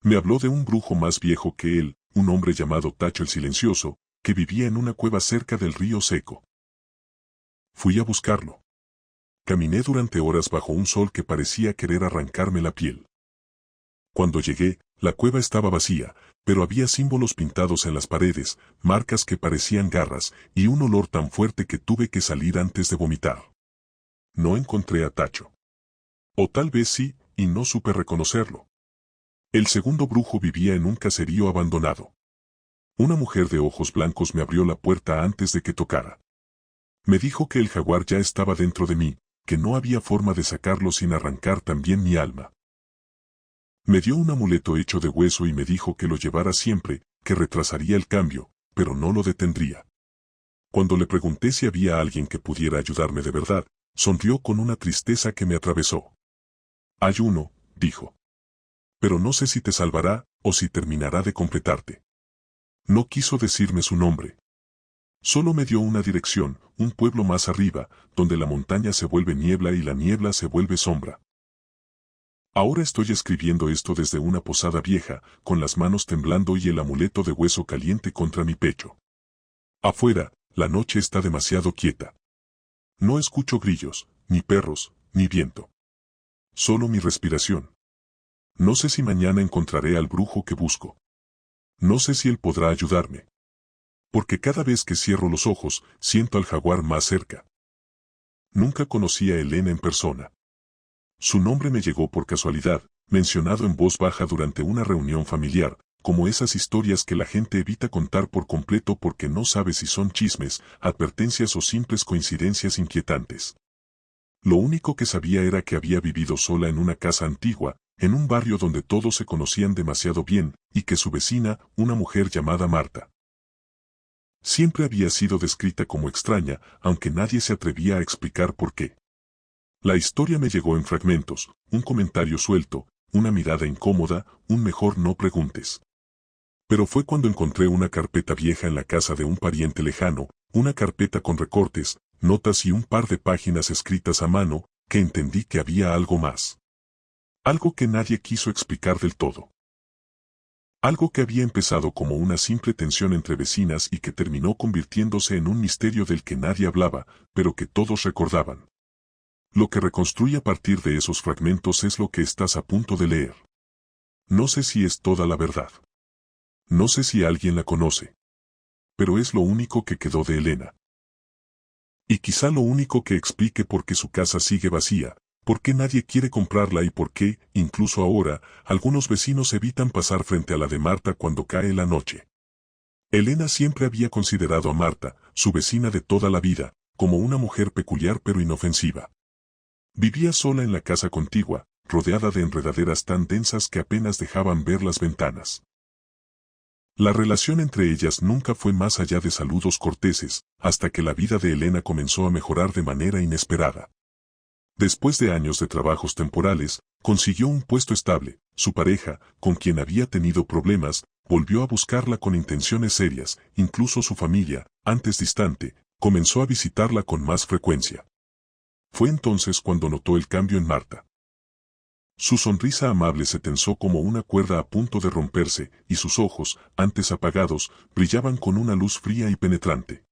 Me habló de un brujo más viejo que él, un hombre llamado Tacho el Silencioso, que vivía en una cueva cerca del río Seco. Fui a buscarlo. Caminé durante horas bajo un sol que parecía querer arrancarme la piel. Cuando llegué, la cueva estaba vacía, pero había símbolos pintados en las paredes, marcas que parecían garras, y un olor tan fuerte que tuve que salir antes de vomitar. No encontré a Tacho. O tal vez sí, y no supe reconocerlo. El segundo brujo vivía en un caserío abandonado. Una mujer de ojos blancos me abrió la puerta antes de que tocara. Me dijo que el jaguar ya estaba dentro de mí, que no había forma de sacarlo sin arrancar también mi alma. Me dio un amuleto hecho de hueso y me dijo que lo llevara siempre, que retrasaría el cambio, pero no lo detendría. Cuando le pregunté si había alguien que pudiera ayudarme de verdad, sonrió con una tristeza que me atravesó. Hay uno, dijo. Pero no sé si te salvará, o si terminará de completarte. No quiso decirme su nombre. Solo me dio una dirección, un pueblo más arriba, donde la montaña se vuelve niebla y la niebla se vuelve sombra. Ahora estoy escribiendo esto desde una posada vieja, con las manos temblando y el amuleto de hueso caliente contra mi pecho. Afuera, la noche está demasiado quieta. No escucho grillos, ni perros, ni viento. Solo mi respiración. No sé si mañana encontraré al brujo que busco. No sé si él podrá ayudarme. Porque cada vez que cierro los ojos, siento al jaguar más cerca. Nunca conocí a Elena en persona. Su nombre me llegó por casualidad, mencionado en voz baja durante una reunión familiar, como esas historias que la gente evita contar por completo porque no sabe si son chismes, advertencias o simples coincidencias inquietantes. Lo único que sabía era que había vivido sola en una casa antigua, en un barrio donde todos se conocían demasiado bien, y que su vecina, una mujer llamada Marta, siempre había sido descrita como extraña, aunque nadie se atrevía a explicar por qué. La historia me llegó en fragmentos, un comentario suelto, una mirada incómoda, un mejor no preguntes. Pero fue cuando encontré una carpeta vieja en la casa de un pariente lejano, una carpeta con recortes, notas y un par de páginas escritas a mano, que entendí que había algo más. Algo que nadie quiso explicar del todo. Algo que había empezado como una simple tensión entre vecinas y que terminó convirtiéndose en un misterio del que nadie hablaba, pero que todos recordaban. Lo que reconstruye a partir de esos fragmentos es lo que estás a punto de leer. No sé si es toda la verdad. No sé si alguien la conoce. Pero es lo único que quedó de Elena. Y quizá lo único que explique por qué su casa sigue vacía, por qué nadie quiere comprarla y por qué, incluso ahora, algunos vecinos evitan pasar frente a la de Marta cuando cae la noche. Elena siempre había considerado a Marta, su vecina de toda la vida, como una mujer peculiar pero inofensiva. Vivía sola en la casa contigua, rodeada de enredaderas tan densas que apenas dejaban ver las ventanas. La relación entre ellas nunca fue más allá de saludos corteses, hasta que la vida de Elena comenzó a mejorar de manera inesperada. Después de años de trabajos temporales, consiguió un puesto estable. Su pareja, con quien había tenido problemas, volvió a buscarla con intenciones serias. Incluso su familia, antes distante, comenzó a visitarla con más frecuencia. Fue entonces cuando notó el cambio en Marta. Su sonrisa amable se tensó como una cuerda a punto de romperse, y sus ojos, antes apagados, brillaban con una luz fría y penetrante.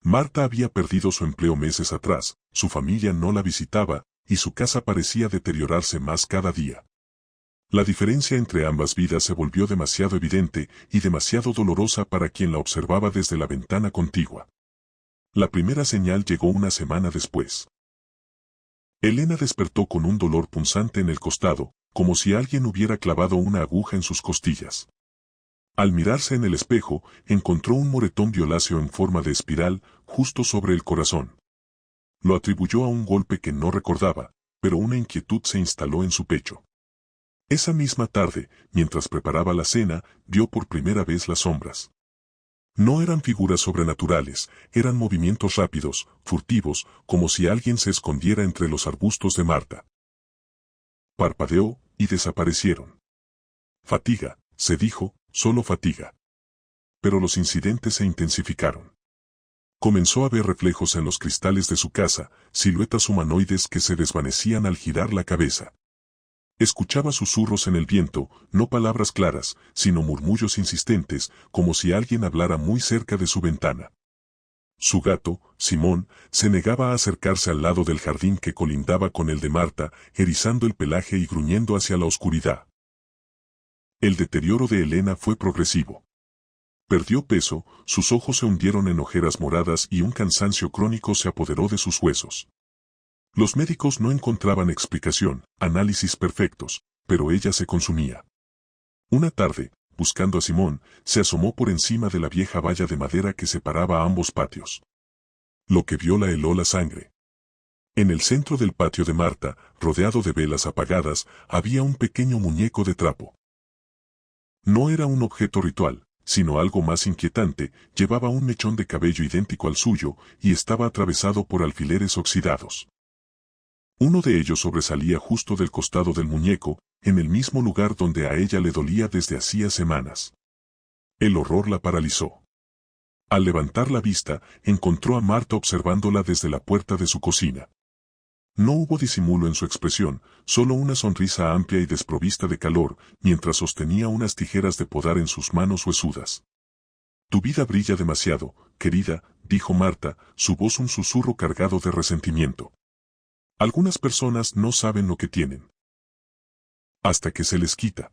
Marta había perdido su empleo meses atrás, su familia no la visitaba, y su casa parecía deteriorarse más cada día. La diferencia entre ambas vidas se volvió demasiado evidente y demasiado dolorosa para quien la observaba desde la ventana contigua. La primera señal llegó una semana después. Elena despertó con un dolor punzante en el costado, como si alguien hubiera clavado una aguja en sus costillas. Al mirarse en el espejo, encontró un moretón violáceo en forma de espiral, justo sobre el corazón. Lo atribuyó a un golpe que no recordaba, pero una inquietud se instaló en su pecho. Esa misma tarde, mientras preparaba la cena, vio por primera vez las sombras. No eran figuras sobrenaturales, eran movimientos rápidos, furtivos, como si alguien se escondiera entre los arbustos de Marta. Parpadeó, y desaparecieron. Fatiga, se dijo, solo fatiga. Pero los incidentes se intensificaron. Comenzó a ver reflejos en los cristales de su casa, siluetas humanoides que se desvanecían al girar la cabeza. Escuchaba susurros en el viento, no palabras claras, sino murmullos insistentes, como si alguien hablara muy cerca de su ventana. Su gato, Simón, se negaba a acercarse al lado del jardín que colindaba con el de Marta, erizando el pelaje y gruñendo hacia la oscuridad. El deterioro de Elena fue progresivo. Perdió peso, sus ojos se hundieron en ojeras moradas y un cansancio crónico se apoderó de sus huesos. Los médicos no encontraban explicación, análisis perfectos, pero ella se consumía. Una tarde, buscando a Simón, se asomó por encima de la vieja valla de madera que separaba ambos patios. Lo que vio la heló la sangre. En el centro del patio de Marta, rodeado de velas apagadas, había un pequeño muñeco de trapo. No era un objeto ritual, sino algo más inquietante, llevaba un mechón de cabello idéntico al suyo y estaba atravesado por alfileres oxidados. Uno de ellos sobresalía justo del costado del muñeco, en el mismo lugar donde a ella le dolía desde hacía semanas. El horror la paralizó. Al levantar la vista, encontró a Marta observándola desde la puerta de su cocina. No hubo disimulo en su expresión, solo una sonrisa amplia y desprovista de calor, mientras sostenía unas tijeras de podar en sus manos huesudas. «Tu vida brilla demasiado, querida», dijo Marta, su voz un susurro cargado de resentimiento. «Algunas personas no saben lo que tienen. Hasta que se les quita».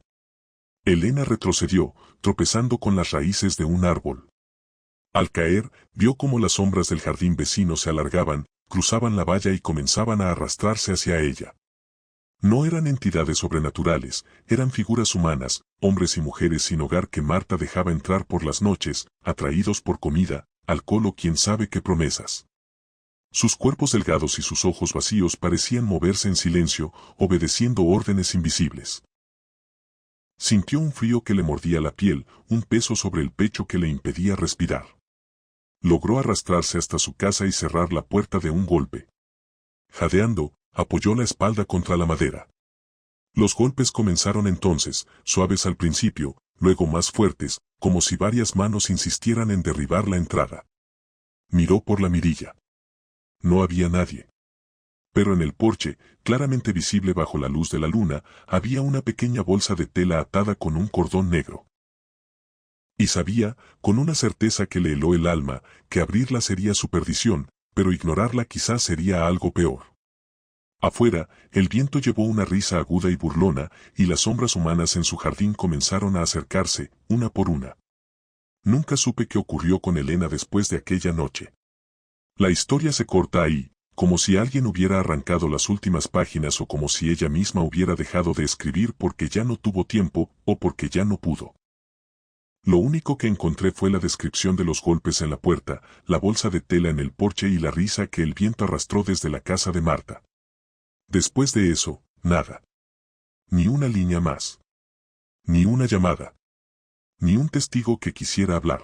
Elena retrocedió, tropezando con las raíces de un árbol. Al caer, vio cómo las sombras del jardín vecino se alargaban, cruzaban la valla y comenzaban a arrastrarse hacia ella. No eran entidades sobrenaturales, eran figuras humanas, hombres y mujeres sin hogar que Marta dejaba entrar por las noches, atraídos por comida, alcohol o quién sabe qué promesas. Sus cuerpos delgados y sus ojos vacíos parecían moverse en silencio, obedeciendo órdenes invisibles. Sintió un frío que le mordía la piel, un peso sobre el pecho que le impedía respirar. Logró arrastrarse hasta su casa y cerrar la puerta de un golpe. Jadeando, apoyó la espalda contra la madera. Los golpes comenzaron entonces, suaves al principio, luego más fuertes, como si varias manos insistieran en derribar la entrada. Miró por la mirilla. No había nadie. Pero en el porche, claramente visible bajo la luz de la luna, había una pequeña bolsa de tela atada con un cordón negro. Y sabía, con una certeza que le heló el alma, que abrirla sería su perdición, pero ignorarla quizás sería algo peor. Afuera, el viento llevó una risa aguda y burlona, y las sombras humanas en su jardín comenzaron a acercarse, una por una. Nunca supe qué ocurrió con Elena después de aquella noche. La historia se corta ahí, como si alguien hubiera arrancado las últimas páginas o como si ella misma hubiera dejado de escribir porque ya no tuvo tiempo o porque ya no pudo. Lo único que encontré fue la descripción de los golpes en la puerta, la bolsa de tela en el porche y la risa que el viento arrastró desde la casa de Marta. Después de eso, nada. Ni una línea más. Ni una llamada. ni un testigo que quisiera hablar.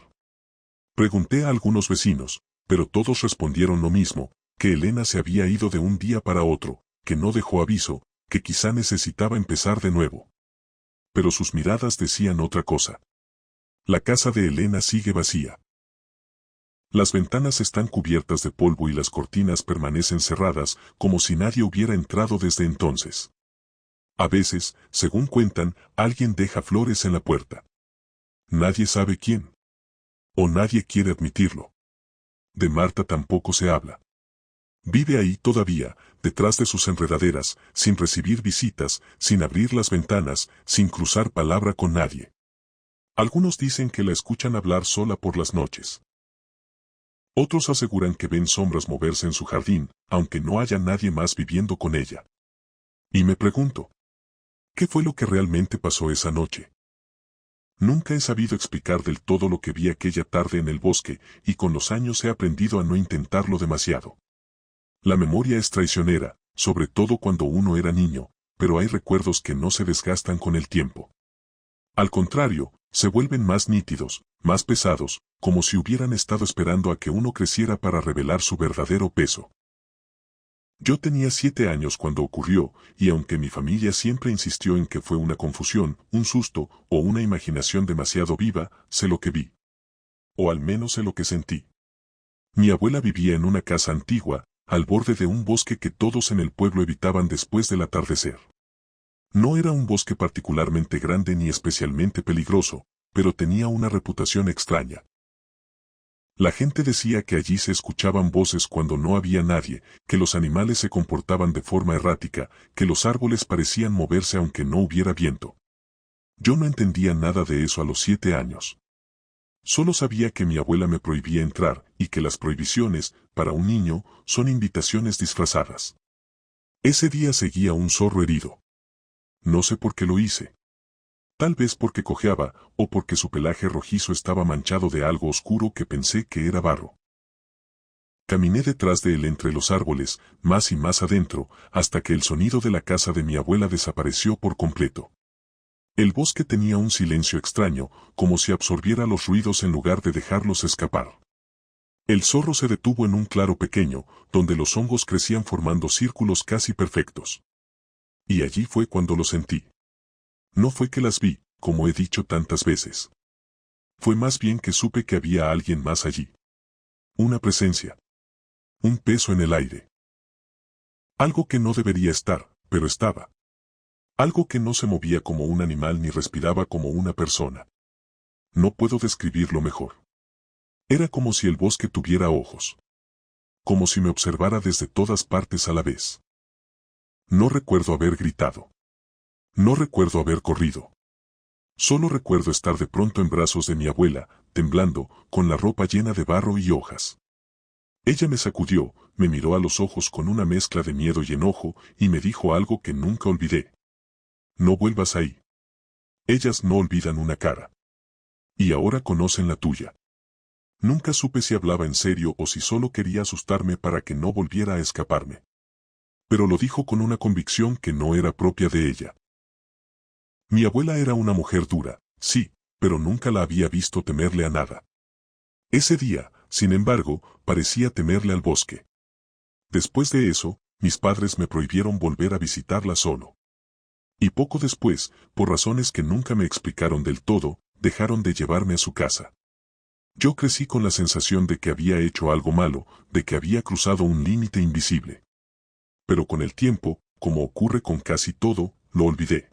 Pregunté a algunos vecinos, pero todos respondieron lo mismo, que Elena se había ido de un día para otro, que no dejó aviso, que quizá necesitaba empezar de nuevo. Pero sus miradas decían otra cosa. La casa de Elena sigue vacía. Las ventanas están cubiertas de polvo y las cortinas permanecen cerradas, como si nadie hubiera entrado desde entonces. A veces, según cuentan, alguien deja flores en la puerta. Nadie sabe quién. O nadie quiere admitirlo. De Marta tampoco se habla. Vive ahí todavía, detrás de sus enredaderas, sin recibir visitas, sin abrir las ventanas, sin cruzar palabra con nadie. Algunos dicen que la escuchan hablar sola por las noches. Otros aseguran que ven sombras moverse en su jardín, aunque no haya nadie más viviendo con ella. Y me pregunto, ¿qué fue lo que realmente pasó esa noche? Nunca he sabido explicar del todo lo que vi aquella tarde en el bosque, y con los años he aprendido a no intentarlo demasiado. La memoria es traicionera, sobre todo cuando uno era niño, pero hay recuerdos que no se desgastan con el tiempo. Al contrario, se vuelven más nítidos, más pesados, como si hubieran estado esperando a que uno creciera para revelar su verdadero peso. Yo tenía 7 años cuando ocurrió, y aunque mi familia siempre insistió en que fue una confusión, un susto o una imaginación demasiado viva, sé lo que vi. O al menos sé lo que sentí. Mi abuela vivía en una casa antigua, al borde de un bosque que todos en el pueblo evitaban después del atardecer. No era un bosque particularmente grande ni especialmente peligroso, pero tenía una reputación extraña. La gente decía que allí se escuchaban voces cuando no había nadie, que los animales se comportaban de forma errática, que los árboles parecían moverse aunque no hubiera viento. Yo no entendía nada de eso a los 7 años. Solo sabía que mi abuela me prohibía entrar, y que las prohibiciones, para un niño, son invitaciones disfrazadas. Ese día seguía un zorro herido. No sé por qué lo hice. Tal vez porque cojeaba, o porque su pelaje rojizo estaba manchado de algo oscuro que pensé que era barro. Caminé detrás de él entre los árboles, más y más adentro, hasta que el sonido de la casa de mi abuela desapareció por completo. El bosque tenía un silencio extraño, como si absorbiera los ruidos en lugar de dejarlos escapar. El zorro se detuvo en un claro pequeño, donde los hongos crecían formando círculos casi perfectos. Y allí fue cuando lo sentí. No fue que las vi, como he dicho tantas veces. Fue más bien que supe que había alguien más allí. Una presencia. Un peso en el aire. Algo que no debería estar, pero estaba. Algo que no se movía como un animal ni respiraba como una persona. No puedo describirlo mejor. Era como si el bosque tuviera ojos. Como si me observara desde todas partes a la vez. No recuerdo haber gritado. No recuerdo haber corrido. Solo recuerdo estar de pronto en brazos de mi abuela, temblando, con la ropa llena de barro y hojas. Ella me sacudió, me miró a los ojos con una mezcla de miedo y enojo, y me dijo algo que nunca olvidé. No vuelvas ahí. Ellas no olvidan una cara. Y ahora conocen la tuya. Nunca supe si hablaba en serio o si solo quería asustarme para que no volviera a escaparme. Pero lo dijo con una convicción que no era propia de ella. Mi abuela era una mujer dura, sí, pero nunca la había visto temerle a nada. Ese día, sin embargo, parecía temerle al bosque. Después de eso, mis padres me prohibieron volver a visitarla solo. Y poco después, por razones que nunca me explicaron del todo, dejaron de llevarme a su casa. Yo crecí con la sensación de que había hecho algo malo, de que había cruzado un límite invisible. Pero con el tiempo, como ocurre con casi todo, lo olvidé.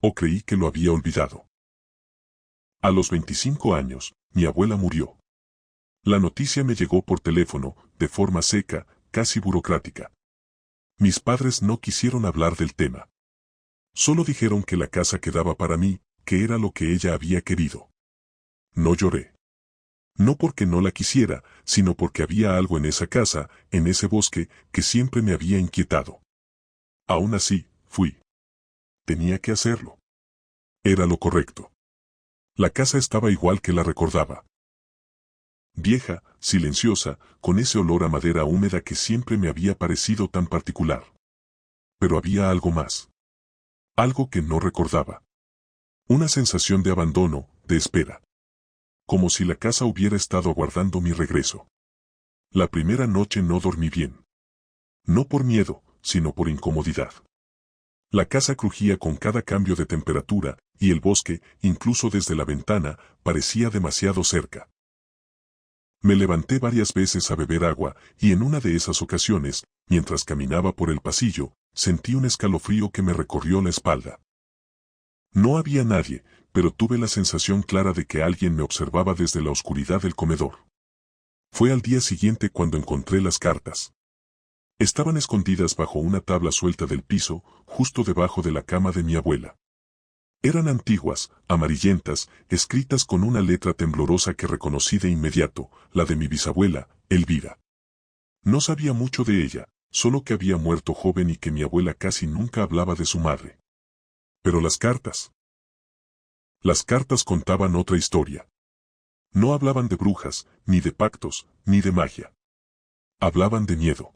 O creí que lo había olvidado. A los 25 años, mi abuela murió. La noticia me llegó por teléfono, de forma seca, casi burocrática. Mis padres no quisieron hablar del tema. Solo dijeron que la casa quedaba para mí, que era lo que ella había querido. No lloré. No porque no la quisiera, sino porque había algo en esa casa, en ese bosque, que siempre me había inquietado. Aún así, fui. Tenía que hacerlo. Era lo correcto. La casa estaba igual que la recordaba. Vieja, silenciosa, con ese olor a madera húmeda que siempre me había parecido tan particular. Pero había algo más. Algo que no recordaba. Una sensación de abandono, de espera. Como si la casa hubiera estado aguardando mi regreso. La primera noche no dormí bien. No por miedo, sino por incomodidad. La casa crujía con cada cambio de temperatura, y el bosque, incluso desde la ventana, parecía demasiado cerca. Me levanté varias veces a beber agua, y en una de esas ocasiones, mientras caminaba por el pasillo, sentí un escalofrío que me recorrió la espalda. No había nadie, pero tuve la sensación clara de que alguien me observaba desde la oscuridad del comedor. Fue al día siguiente cuando encontré las cartas. Estaban escondidas bajo una tabla suelta del piso, justo debajo de la cama de mi abuela. Eran antiguas, amarillentas, escritas con una letra temblorosa que reconocí de inmediato, la de mi bisabuela, Elvira. No sabía mucho de ella, solo que había muerto joven y que mi abuela casi nunca hablaba de su madre. Pero las cartas. Las cartas contaban otra historia. No hablaban de brujas, ni de pactos, ni de magia. Hablaban de miedo.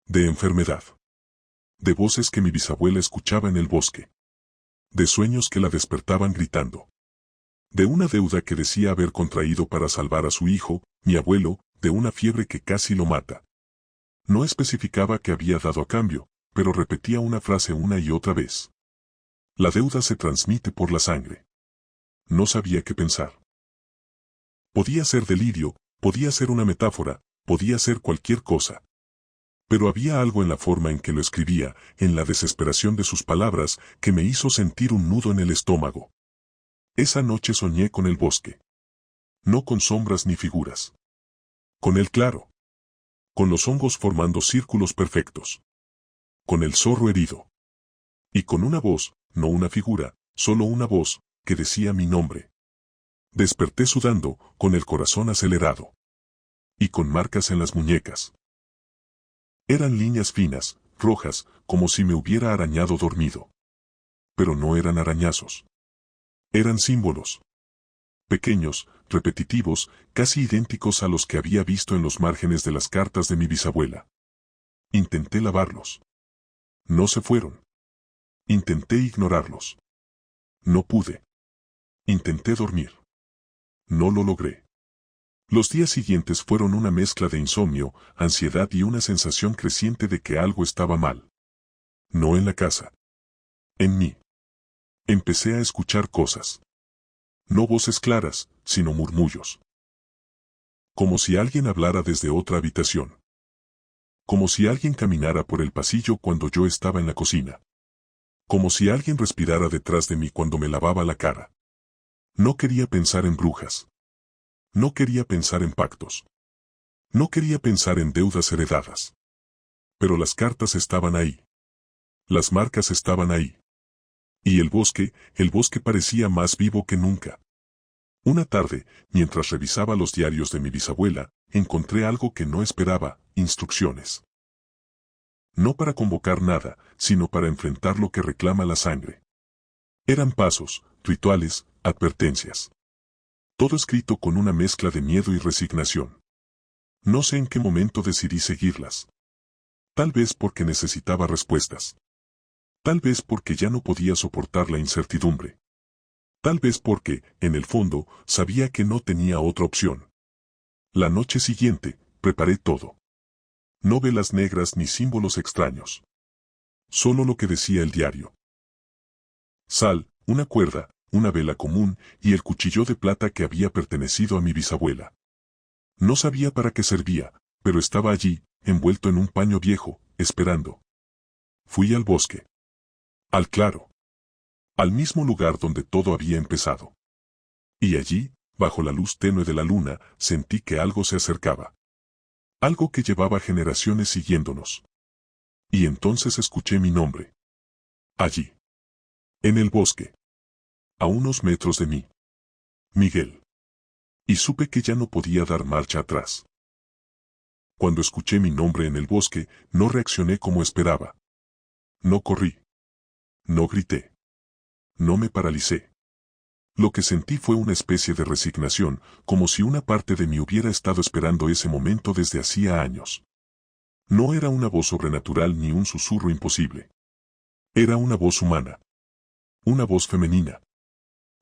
De enfermedad. De voces que mi bisabuela escuchaba en el bosque. De sueños que la despertaban gritando. De una deuda que decía haber contraído para salvar a su hijo, mi abuelo, de una fiebre que casi lo mata. No especificaba qué había dado a cambio, pero repetía una frase una y otra vez. La deuda se transmite por la sangre. No sabía qué pensar. Podía ser delirio, podía ser una metáfora, podía ser cualquier cosa. Pero había algo en la forma en que lo escribía, en la desesperación de sus palabras, que me hizo sentir un nudo en el estómago. Esa noche soñé con el bosque. No con sombras ni figuras. Con el claro. Con los hongos formando círculos perfectos. Con el zorro herido. Y con una voz, no una figura, solo una voz, que decía mi nombre. Desperté sudando, con el corazón acelerado. Y con marcas en las muñecas. Eran líneas finas, rojas, como si me hubiera arañado dormido. Pero no eran arañazos. Eran símbolos. Pequeños, repetitivos, casi idénticos a los que había visto en los márgenes de las cartas de mi bisabuela. Intenté lavarlos. No se fueron. Intenté ignorarlos. No pude. Intenté dormir. No lo logré. Los días siguientes fueron una mezcla de insomnio, ansiedad y una sensación creciente de que algo estaba mal. No en la casa. En mí. Empecé a escuchar cosas. No voces claras, sino murmullos. Como si alguien hablara desde otra habitación. Como si alguien caminara por el pasillo cuando yo estaba en la cocina. Como si alguien respirara detrás de mí cuando me lavaba la cara. No quería pensar en brujas. No quería pensar en pactos. No quería pensar en deudas heredadas. Pero las cartas estaban ahí. Las marcas estaban ahí. Y el bosque parecía más vivo que nunca. Una tarde, mientras revisaba los diarios de mi bisabuela, encontré algo que no esperaba, instrucciones. No para convocar nada, sino para enfrentar lo que reclama la sangre. Eran pasos, rituales, advertencias. Todo escrito con una mezcla de miedo y resignación. No sé en qué momento decidí seguirlas. Tal vez porque necesitaba respuestas. Tal vez porque ya no podía soportar la incertidumbre. Tal vez porque, en el fondo, sabía que no tenía otra opción. La noche siguiente, preparé todo. No velas negras ni símbolos extraños. Solo lo que decía el diario. Sal, una cuerda, una vela común y el cuchillo de plata que había pertenecido a mi bisabuela. No sabía para qué servía, pero estaba allí, envuelto en un paño viejo, esperando. Fui al bosque. Al claro. Al mismo lugar donde todo había empezado. Y allí, bajo la luz tenue de la luna, sentí que algo se acercaba. Algo que llevaba generaciones siguiéndonos. Y entonces escuché mi nombre. Allí. En el bosque. A unos metros de mí. Miguel. Y supe que ya no podía dar marcha atrás. Cuando escuché mi nombre en el bosque, no reaccioné como esperaba. No corrí. No grité. No me paralicé. Lo que sentí fue una especie de resignación, como si una parte de mí hubiera estado esperando ese momento desde hacía años. No era una voz sobrenatural ni un susurro imposible. Era una voz humana. Una voz femenina.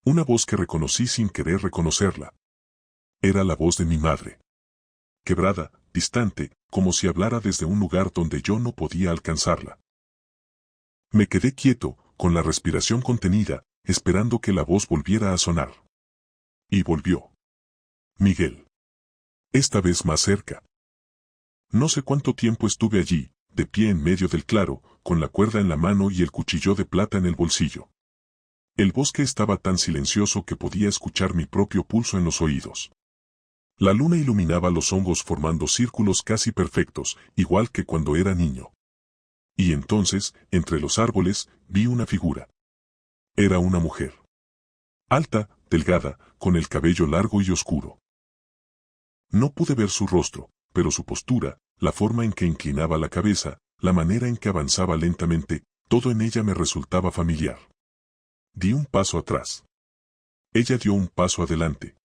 Una voz que reconocí sin querer reconocerla. Era la voz de mi madre. Quebrada, distante, como si hablara desde un lugar donde yo no podía alcanzarla. Me quedé quieto, con la respiración contenida, esperando que la voz volviera a sonar. Y volvió. Miguel. Esta vez más cerca. No sé cuánto tiempo estuve allí, de pie en medio del claro, con la cuerda en la mano y el cuchillo de plata en el bolsillo. El bosque estaba tan silencioso que podía escuchar mi propio pulso en los oídos. La luna iluminaba los hongos formando círculos casi perfectos, igual que cuando era niño. Y entonces, entre los árboles, vi una figura. Era una mujer. Alta, delgada, con el cabello largo y oscuro. No pude ver su rostro, pero su postura, la forma en que inclinaba la cabeza, la manera en que avanzaba lentamente, todo en ella me resultaba familiar. Di un paso atrás. Ella dio un paso adelante.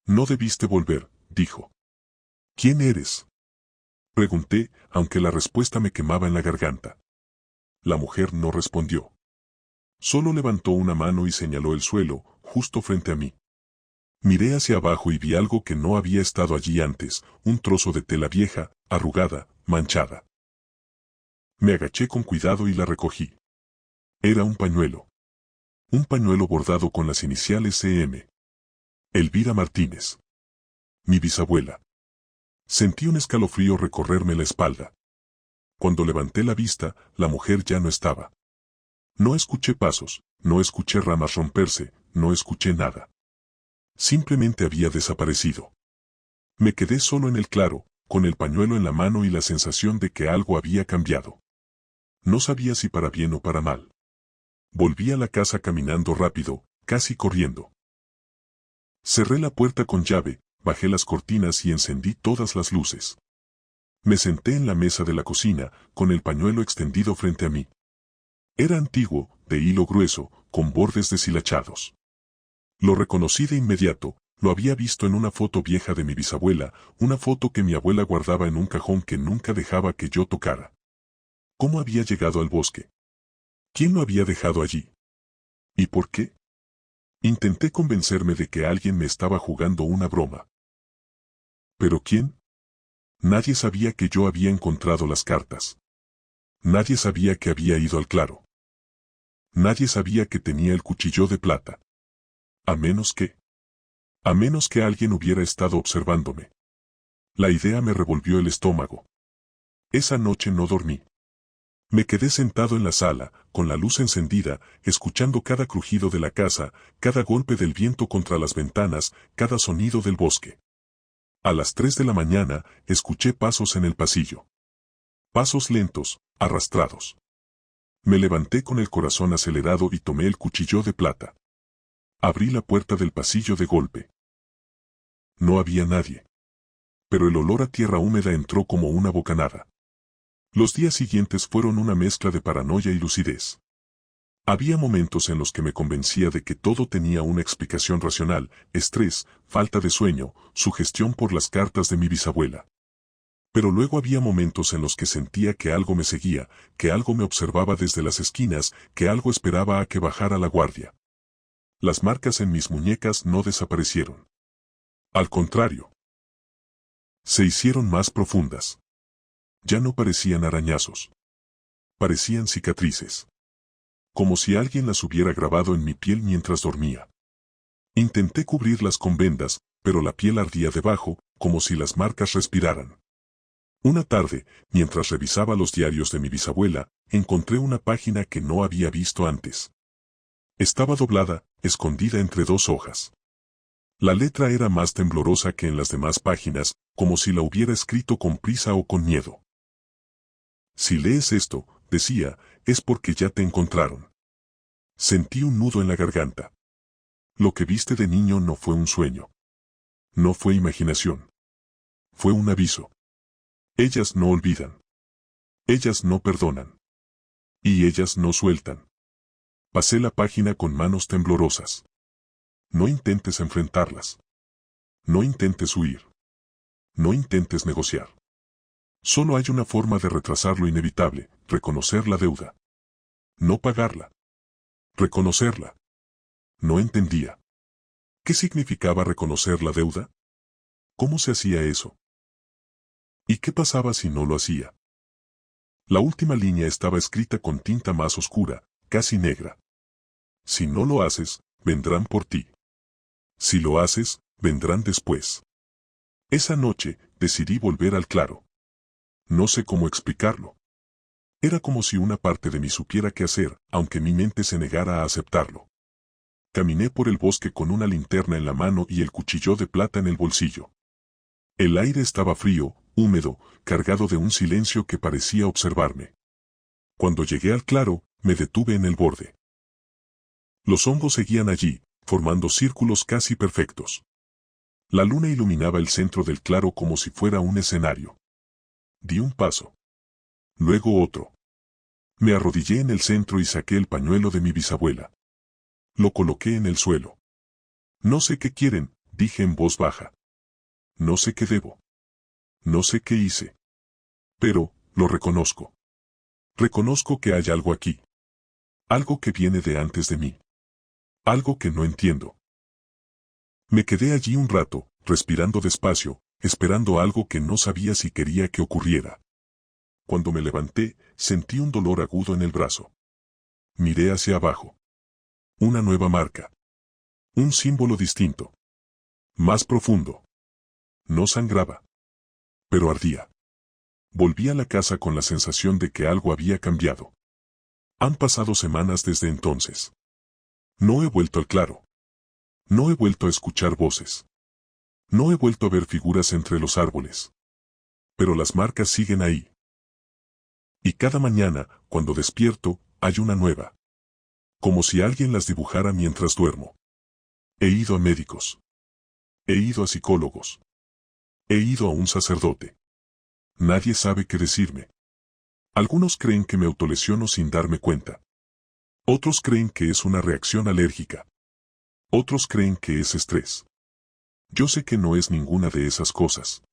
No debiste volver, dijo. ¿Quién eres? Pregunté, aunque la respuesta me quemaba en la garganta. La mujer no respondió. Solo levantó una mano y señaló el suelo, justo frente a mí. Miré hacia abajo y vi algo que no había estado allí antes, un trozo de tela vieja, arrugada, manchada. Me agaché con cuidado y la recogí. Era un pañuelo. Un pañuelo bordado con las iniciales CM. Elvira Martínez. Mi bisabuela. Sentí un escalofrío recorrerme la espalda. Cuando levanté la vista, la mujer ya no estaba. No escuché pasos, no escuché ramas romperse, no escuché nada. Simplemente había desaparecido. Me quedé solo en el claro, con el pañuelo en la mano y la sensación de que algo había cambiado. No sabía si para bien o para mal. Volví a la casa caminando rápido, casi corriendo. Cerré la puerta con llave, bajé las cortinas y encendí todas las luces. Me senté en la mesa de la cocina, con el pañuelo extendido frente a mí. Era antiguo, de hilo grueso, con bordes deshilachados. Lo reconocí de inmediato, lo había visto en una foto vieja de mi bisabuela, una foto que mi abuela guardaba en un cajón que nunca dejaba que yo tocara. ¿Cómo había llegado al bosque? ¿Quién lo había dejado allí? ¿Y por qué? Intenté convencerme de que alguien me estaba jugando una broma. ¿Pero quién? Nadie sabía que yo había encontrado las cartas. Nadie sabía que había ido al claro. Nadie sabía que tenía el cuchillo de plata. A menos que alguien hubiera estado observándome. La idea me revolvió el estómago. Esa noche no dormí. Me quedé sentado en la sala, con la luz encendida, escuchando cada crujido de la casa, cada golpe del viento contra las ventanas, cada sonido del bosque. A las 3 de la mañana, escuché pasos en el pasillo. Pasos lentos, arrastrados. Me levanté con el corazón acelerado y tomé el cuchillo de plata. Abrí la puerta del pasillo de golpe. No había nadie. Pero el olor a tierra húmeda entró como una bocanada. Los días siguientes fueron una mezcla de paranoia y lucidez. Había momentos en los que me convencía de que todo tenía una explicación racional: estrés, falta de sueño, sugestión por las cartas de mi bisabuela. Pero luego había momentos en los que sentía que algo me seguía, que algo me observaba desde las esquinas, que algo esperaba a que bajara la guardia. Las marcas en mis muñecas no desaparecieron. Al contrario, se hicieron más profundas. Ya no parecían arañazos. Parecían cicatrices. Como si alguien las hubiera grabado en mi piel mientras dormía. Intenté cubrirlas con vendas, pero la piel ardía debajo, como si las marcas respiraran. Una tarde, mientras revisaba los diarios de mi bisabuela, encontré una página que no había visto antes. Estaba doblada, escondida entre dos hojas. La letra era más temblorosa que en las demás páginas, como si la hubiera escrito con prisa o con miedo. Si lees esto, decía, es porque ya te encontraron. Sentí un nudo en la garganta. Lo que viste de niño no fue un sueño. No fue imaginación. Fue un aviso. Ellas no olvidan. Ellas no perdonan. Y ellas no sueltan. Pasé la página con manos temblorosas. No intentes enfrentarlas. No intentes huir. No intentes negociar. Solo hay una forma de retrasar lo inevitable: reconocer la deuda. No pagarla. Reconocerla. No entendía. ¿Qué significaba reconocer la deuda? ¿Cómo se hacía eso? ¿Y qué pasaba si no lo hacía? La última línea estaba escrita con tinta más oscura, casi negra. Si no lo haces, vendrán por ti. Si lo haces, vendrán después. Esa noche, decidí volver al claro. No sé cómo explicarlo. Era como si una parte de mí supiera qué hacer, aunque mi mente se negara a aceptarlo. Caminé por el bosque con una linterna en la mano y el cuchillo de plata en el bolsillo. El aire estaba frío, húmedo, cargado de un silencio que parecía observarme. Cuando llegué al claro, me detuve en el borde. Los hongos seguían allí, formando círculos casi perfectos. La luna iluminaba el centro del claro como si fuera un escenario. Di un paso. Luego otro. Me arrodillé en el centro y saqué el pañuelo de mi bisabuela. Lo coloqué en el suelo. No sé qué quieren, dije en voz baja. No sé qué debo. No sé qué hice. Pero, lo reconozco. Reconozco que hay algo aquí. Algo que viene de antes de mí. Algo que no entiendo. Me quedé allí un rato, respirando despacio, esperando algo que no sabía si quería que ocurriera. Cuando me levanté, sentí un dolor agudo en el brazo. Miré hacia abajo. Una nueva marca. Un símbolo distinto. Más profundo. No sangraba. Pero ardía. Volví a la casa con la sensación de que algo había cambiado. Han pasado semanas desde entonces. No he vuelto al claro. No he vuelto a escuchar voces. No he vuelto a ver figuras entre los árboles. Pero las marcas siguen ahí. Y cada mañana, cuando despierto, hay una nueva. Como si alguien las dibujara mientras duermo. He ido a médicos. He ido a psicólogos. He ido a un sacerdote. Nadie sabe qué decirme. Algunos creen que me autolesiono sin darme cuenta. Otros creen que es una reacción alérgica. Otros creen que es estrés. Yo sé que no es ninguna de esas cosas.